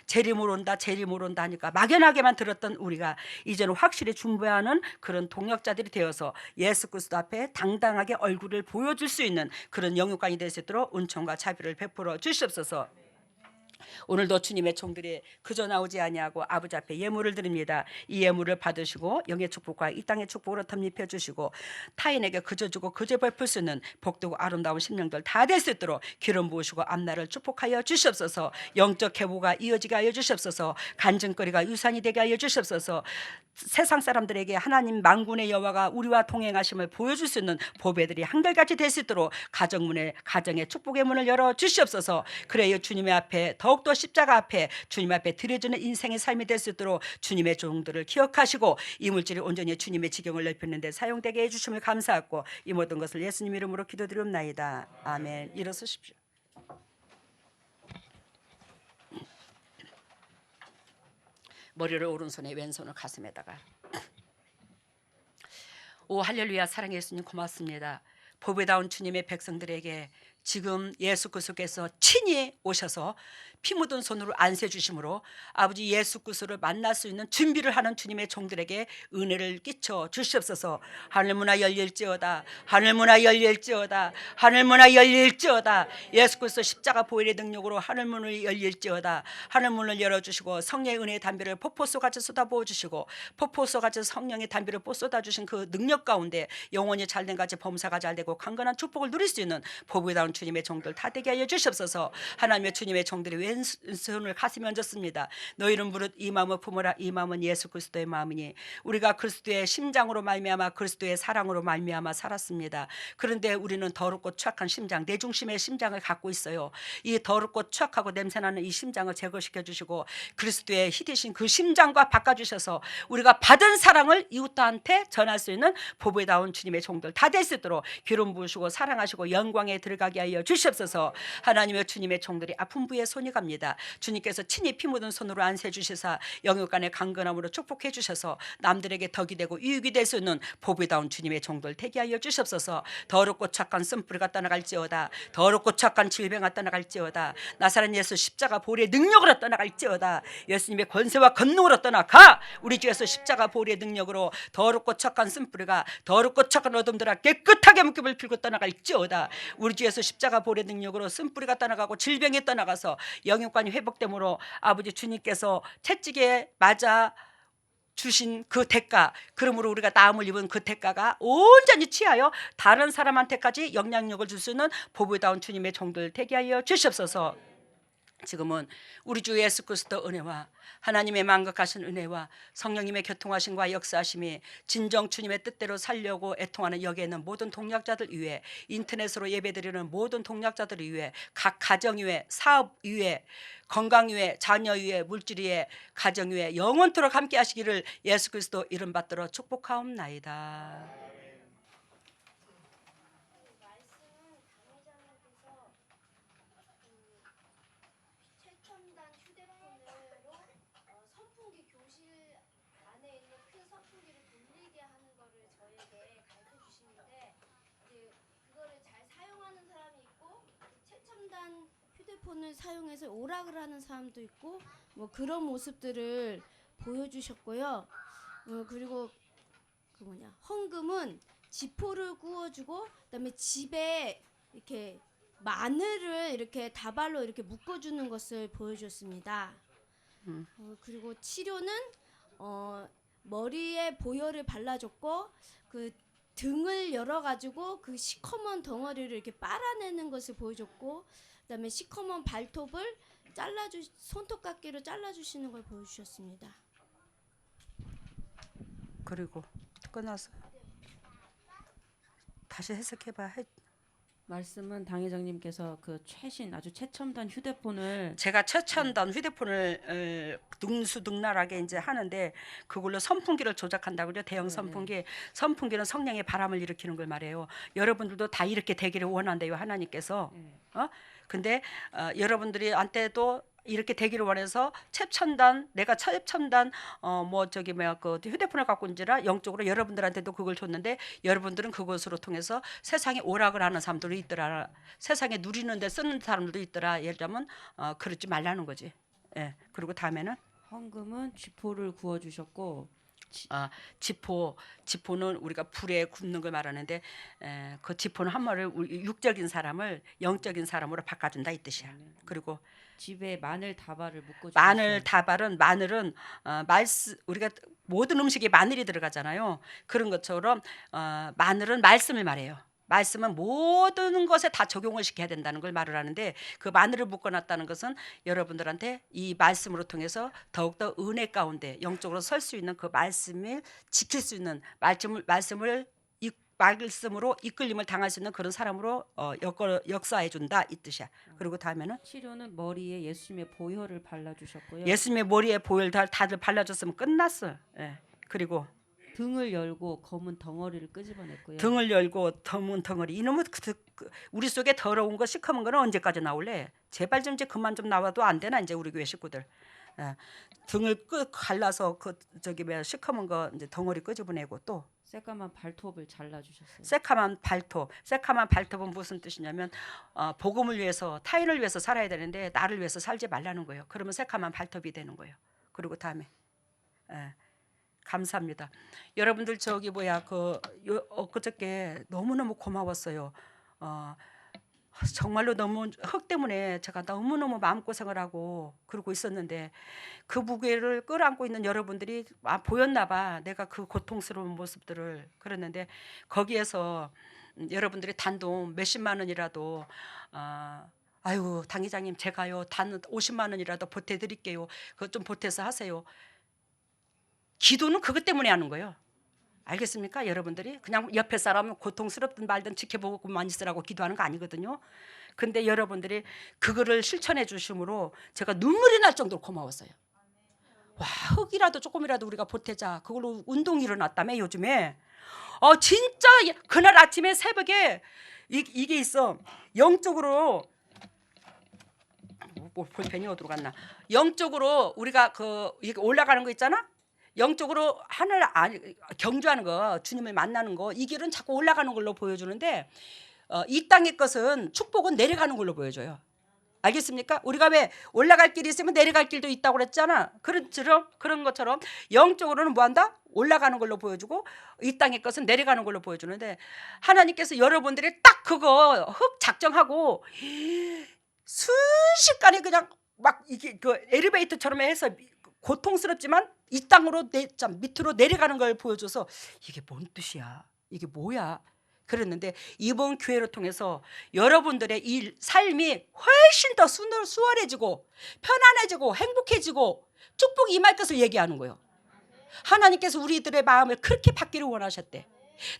재림으로 온다 하니까 막연하게만 들었던 우리가 이제는 확실히 준비하는 그런 동역자들이 되어서 예수 그리스도 앞에 당당하게 얼굴을 보여줄 수 있는 그런 영육간이 될 수 있도록 은총과 자비를 베풀어 주시옵소서. 오늘도 주님의 종들이 그저 나오지 아니하고 아버지 앞에 예물을 드립니다. 이 예물을 받으시고 영의 축복과 이 땅의 축복으로 덧입혀 주시고 타인에게 그저 주고 그저 베풀 수 있는 복되고 아름다운 심령들 다 될 수 있도록 기름 부으시고 앞날을 축복하여 주시옵소서. 영적 계보가 이어지게 하여 주시옵소서. 간증거리가 유산이 되게 하여 주시옵소서. 세상 사람들에게 하나님 만군의 여호와가 우리와 동행하심을 보여줄 수 있는 보배들이 한결같이 될 수 있도록 가정의 축복의 문을 열어 주시옵소서. 그래요 주님의 앞에 더욱더 십자가 앞에 주님 앞에 드려지는 인생의 삶이 될 수 있도록 주님의 종들을 기억하시고 이 물질이 온전히 주님의 지경을 넓히는 데 사용되게 해주심을 감사하고 이 모든 것을 예수님 이름으로 기도드리옵나이다. 아멘. 일어서십시오. 머리를 오른손에 왼손을 가슴에다가. 오 할렐루야. 사랑해 예수님 고맙습니다. 보배다운 주님의 백성들에게 지금 예수 그리스도께서 친히 오셔서 피 묻은 손으로 안수해 주심으로 아버지 예수 그리스도를 만날 수 있는 준비를 하는 주님의 종들에게 은혜를 끼쳐 주시옵소서. 하늘문화 열릴지어다. 하늘문화 열릴지어다. 하늘문화 열릴지어다. 예수 그리스도 십자가 보혈의 능력으로 하늘문을 열릴지어다. 하늘문을 열어주시고 성령의 은혜의 담비를 폭포수같이 쏟아부어 주시고 폭포수같이 성령의 담비를 쏟아주신 그 능력 가운데 영혼이 잘된 같이 범사가 잘되고 강건한 축복을 누릴 수 있는 보배다운 주님의 종들 다 되게 하여 주시옵소서. 하나님의 주님의 종들이 왼손을 가슴에 얹었습니다. 너희는 무릇 이 마음을 품으라. 이 마음은 예수 그리스도의 마음이니 우리가 그리스도의 심장으로 말미암아 그리스도의 사랑으로 말미암아 살았습니다. 그런데 우리는 더럽고 추악한 심장, 내 중심의 심장을 갖고 있어요. 이 더럽고 추악하고 냄새나는 이 심장을 제거시켜 주시고 그리스도의 희되신 그 심장과 바꿔주셔서 우리가 받은 사랑을 이웃한테 전할 수 있는 보배다운 주님의 종들 다 될 수 있도록 기름 부으시고 사랑하시고 영광에 들어가게 하여 주시옵소서. 하나님의 주님의 종들이 아픈 부에 손이 갑니다. 주님께서 친히 피 묻은 손으로 안수해 주시사 영육간의 강건함으로 축복해 주셔서 남들에게 덕이 되고 유익이 될 수 있는 보배다운 주님의 종들 되게 하여 주시옵소서. 더럽고 착한 쓴뿌리가 떠나갈지어다. 더럽고 착한 질병가 떠나갈지어다. 나사렛 예수 십자가 보혈의 능력으로 떠나갈지어다. 예수님의 권세와 권능으로 떠나가. 우리 주 예수 십자가 보혈의 능력으로 더럽고 착한 쓴뿌리가 더럽고 착한 어둠들아 깨끗하게 묶임을 풀고 떠나갈지어다. 우리 주 예수 십자가 보혈의 능력으로 쓴뿌리가 떠나가고 질병이 떠나가서 영육간이 회복됨으로 아버지 주님께서 채찍에 맞아 주신 그 대가, 그러므로 우리가 나음을 입은 그 대가가 온전히 취하여 다른 사람한테까지 영향력을 줄 수 있는 보배다운 주님의 종들 되게 하여 주시옵소서. 지금은 우리 주 예수 그리스도 은혜와 하나님의 만극하신 은혜와 성령님의 교통하심과 역사하심이 진정 주님의 뜻대로 살려고 애통하는 여기에 있는 모든 동역자들 위해 인터넷으로 예배드리는 모든 동역자들 위해 각 가정 위해 사업 위해 건강 위해 자녀 위해 물질 위해 가정 위해 영원토록 함께 하시기를 예수 그리스도 이름 받들어 축복하옵나이다. 최첨단 휴대폰으로 선풍기 교실 안에 있는 큰 선풍기를 돌리게 하는 거를 저에게 가르쳐 주시는데 그거를 잘 사용하는 사람이 있고 최첨단 휴대폰을 사용해서 오락을 하는 사람도 있고 뭐 그런 모습들을 보여주셨고요. 그리고 헌금은 지포를 구워주고 그다음에 집에 이렇게 마늘을 이렇게 다발로 이렇게 묶어주는 것을 보여줬습니다. 그리고 치료는 머리에 보혈을 발라줬고 그 등을 열어가지고 그 시커먼 덩어리를 이렇게 빨아내는 것을 보여줬고 그다음에 시커먼 발톱을 손톱깎이로 잘라주시는 걸 보여주셨습니다. 그리고 끝나서 다시 해석해봐. 말씀은 당회장님께서 그 최신 아주 최첨단 휴대폰을 제가 최첨단 휴대폰을 능수능란하게 이제 하는데 그걸로 선풍기를 조작한다고요. 대형 선풍기. 선풍기는 성령의 바람을 일으키는 걸 말해요. 여러분들도 다 이렇게 되기를 원한대요. 하나님께서. 근데 여러분들이 한테도 이렇게 되기를 원해서 내가 최첨단 그 휴대폰을 갖고 온지라 영적으로 여러분들한테도 그걸 줬는데 여러분들은 그것으로 통해서 세상에 오락을 하는 사람들도 있더라. 세상에 누리는데 쓰는 사람들도 있더라. 예를 들면 그러지 말라는 거지. 예. 그리고 다음에는 헌금은 쥐포를 구워 주셨고 지포는 우리가 불에 굽는 걸 말하는데 그 지포는 한 말을 육적인 사람을 영적인 사람으로 바꿔준다 이 뜻이야. 그리고 집에 마늘 다발을 묶어 주셨어요. 마늘은 우리가 모든 음식에 마늘이 들어가잖아요. 그런 것처럼 마늘은 말씀을 말해요. 말씀은 모든 것에 다 적용을 시켜야 된다는 걸 말을 하는데 그 마늘을 묶어놨다는 것은 여러분들한테 이 말씀으로 통해서 더욱더 은혜 가운데 영적으로 설 수 있는 그 말씀을 지킬 수 있는 말씀으로 이끌림을 당할 수 있는 그런 사람으로 역사해 준다 이 뜻이야. 그리고 다음에는 치료는 머리에 예수님의 보혈을 발라 주셨고요. 예수님의 머리에 보혈 다들 발라줬으면 끝났어. 예. 그리고 등을 열고 검은 덩어리를 끄집어냈고요. 등을 열고 검은 덩어리. 이놈의 우리 속에 더러운 거 시커먼 거는 언제까지 나올래? 제발 좀 이제 그만 좀 나와도 안 되나 이제 우리 교회 식구들. 등을 갈라서 시커먼 거 이제 덩어리 끄집어내고 또 새까만 발톱을 잘라 주셨어요. 새카만 발톱은 무슨 뜻이냐면 복음을 위해서 타인을 위해서 살아야 되는데 나를 위해서 살지 말라는 거예요. 그러면 새카만 발톱이 되는 거예요. 그리고 다음에 감사합니다. 여러분들 엊그저께 너무너무 고마웠어요. 정말로 너무 흙 때문에 제가 너무너무 마음고생을 하고 그러고 있었는데 그 무게를 끌어안고 있는 여러분들이 보였나 봐. 내가 그 고통스러운 모습들을. 그랬는데 거기에서 여러분들이 단돈 몇십만 원이라도 아유 당회장님 제가요 단 50만 원이라도 보태드릴게요. 그거 좀 보태서 하세요. 기도는 그것 때문에 하는 거예요. 알겠습니까? 여러분들이 그냥 옆에 사람은 고통스럽든 말든 지켜보고만 있으라고 기도하는 거 아니거든요. 근데 여러분들이 그거를 실천해 주심으로 제가 눈물이 날 정도로 고마웠어요. 와, 흙이라도 조금이라도 우리가 보태자. 그걸로 운동이 일어났다며 요즘에. 진짜 그날 아침에 새벽에 이게 있어. 영적으로 볼펜이 어디로 갔나? 영적으로 우리가 이게 올라가는 거 있잖아. 영적으로 하늘 경주하는 거, 주님을 만나는 거, 이 길은 자꾸 올라가는 걸로 보여주는데 이 땅의 것은 축복은 내려가는 걸로 보여줘요. 알겠습니까? 우리가 왜 올라갈 길이 있으면 내려갈 길도 있다고 그랬잖아. 그런 것처럼 영적으로는 뭐한다? 올라가는 걸로 보여주고 이 땅의 것은 내려가는 걸로 보여주는데 하나님께서 여러분들이 딱 그거 흙 작정하고 순식간에 그냥 막 이게 그 엘리베이터처럼 해서 고통스럽지만 이 땅으로 밑으로 내려가는 걸 보여줘서 이게 뭔 뜻이야? 이게 뭐야? 그랬는데 이번 기회를 통해서 여러분들의 이 삶이 훨씬 더 수월해지고 편안해지고 행복해지고 축복이 임할 것을 얘기하는 거예요. 하나님께서 우리들의 마음을 그렇게 받기를 원하셨대.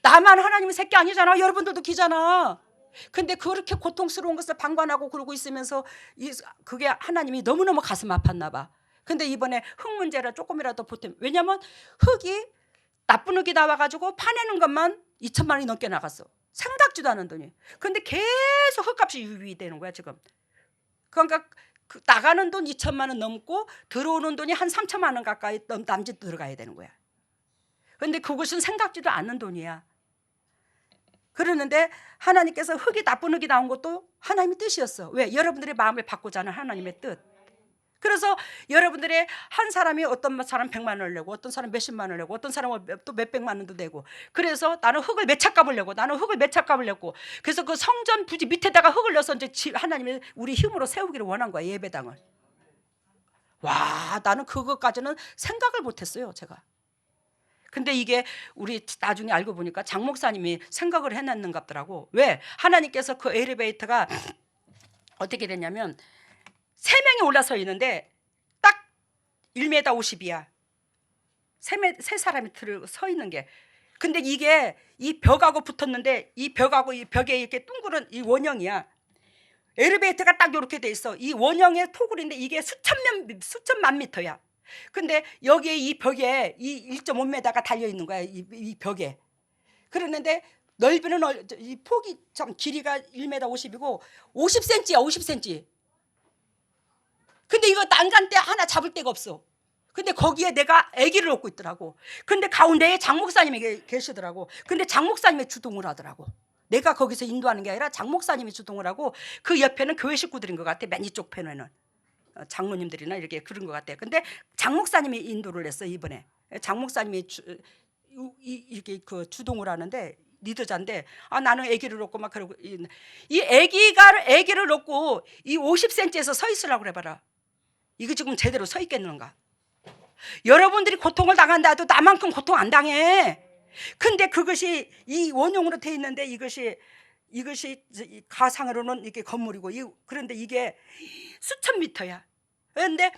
나만 하나님의 새끼 아니잖아. 여러분들도 기잖아. 근데 그렇게 고통스러운 것을 방관하고 그러고 있으면서 그게 하나님이 너무너무 가슴 아팠나 봐. 근데 이번에 흙 문제라 조금이라도 보탬. 왜냐면 흙이 나쁜 흙이 나와가지고 파내는 것만 2천만 원이 넘게 나갔어. 생각지도 않은 돈이. 근데 계속 흙값이 유지되는 거야 지금. 그러니까 나가는 돈 2천만 원 넘고 들어오는 돈이 한 3천만 원 가까이 남짓 들어가야 되는 거야. 근데 그것은 생각지도 않는 돈이야. 그러는데 하나님께서 나쁜 흙이 나온 것도 하나님의 뜻이었어. 왜? 여러분들의 마음을 바꾸자는 하나님의 뜻. 그래서 여러분들의 한 사람이 어떤 사람 100만 원을 내고 어떤 사람 몇십만 원을 내고 어떤 사람은 또 몇백만 원도 내고 그래서 나는 흙을 몇 차 값을 내고 그래서 그 성전 부지 밑에다가 흙을 넣어서 이제 하나님이 우리 힘으로 세우기를 원한 거야. 예배당을. 와, 나는 그것까지는 생각을 못했어요 제가. 근데 이게 우리 나중에 알고 보니까 장 목사님이 생각을 해놨는 것 같더라고. 왜? 하나님께서 그 엘리베이터가 어떻게 됐냐면 3명이 올라서 있는데 딱 1m 50이야. 세 사람이 서 있는 게. 근데 이게 이 벽하고 붙었는데 이 벽하고 이 벽에 이렇게 둥그런 이 원형이야. 엘리베이터가 딱 이렇게 돼 있어. 이 원형의 토굴인데 이게 수천만 미터야. 근데 여기에 이 벽에 이 1.5m가 달려 있는 거야. 이 벽에. 그러는데 넓이는 이 폭이 참 길이가 1m 50이고 50cm야. 50cm. 근데 이거 난간대 하나 잡을 데가 없어. 근데 거기에 내가 아기를 얻고 있더라고. 근데 가운데에 장 목사님이 계시더라고. 근데 장 목사님이 주동을 하더라고. 내가 거기서 인도하는 게 아니라 장 목사님이 주동을 하고 그 옆에는 교회 식구들인 것 같아. 맨 이쪽 편에는 장로님들이나 이렇게 그런 것 같아. 근데 장 목사님이 인도를 했어 이번에. 장 목사님이 이렇게 그 주동을 하는데 리더자인데 나는 아기를 얻고 막 그러고 이 아기를 얻고 이 50cm에서 서 있으라고 그래봐라. 이거 지금 제대로 서 있겠는가? 여러분들이 고통을 당한다 해도 나만큼 고통 안 당해. 근데 그것이 이 원형으로 돼 있는데 이것이 가상으로는 이게 건물이고 그런데 이게 수천 미터야. 그런데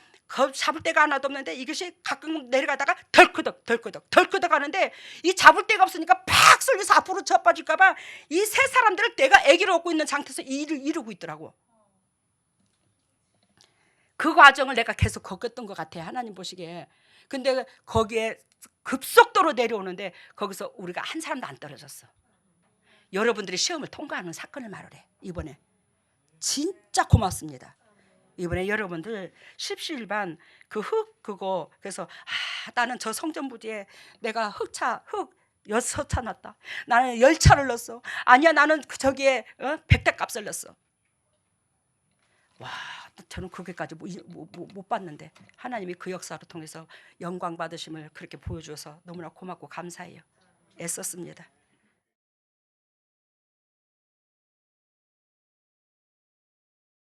잡을 데가 하나도 없는데 이것이 가끔 내려가다가 덜커덕 하는데 이 잡을 데가 없으니까 팍 쏠려서 앞으로 쳐빠질까 봐 이 세 사람들을 내가 아기를 얻고 있는 상태에서 이루고 있더라고. 그 과정을 내가 계속 겪었던 것 같아. 하나님 보시기에. 근데 거기에 급속도로 내려오는데 거기서 우리가 한 사람도 안 떨어졌어. 여러분들이 시험을 통과하는 사건을 말하래. 이번에 진짜 고맙습니다. 이번에 여러분들 십시일반 그 그거 그래서 나는 저 성전부지에 내가 흙 6차 났다. 나는 10차를 넣었어. 아니야 나는 저기에 100대 값을 넣었어. 와, 저는 그게까지 못 봤는데 하나님이 그 역사를 통해서 영광 받으심을 그렇게 보여줘서 너무나 고맙고 감사해요. 애썼습니다.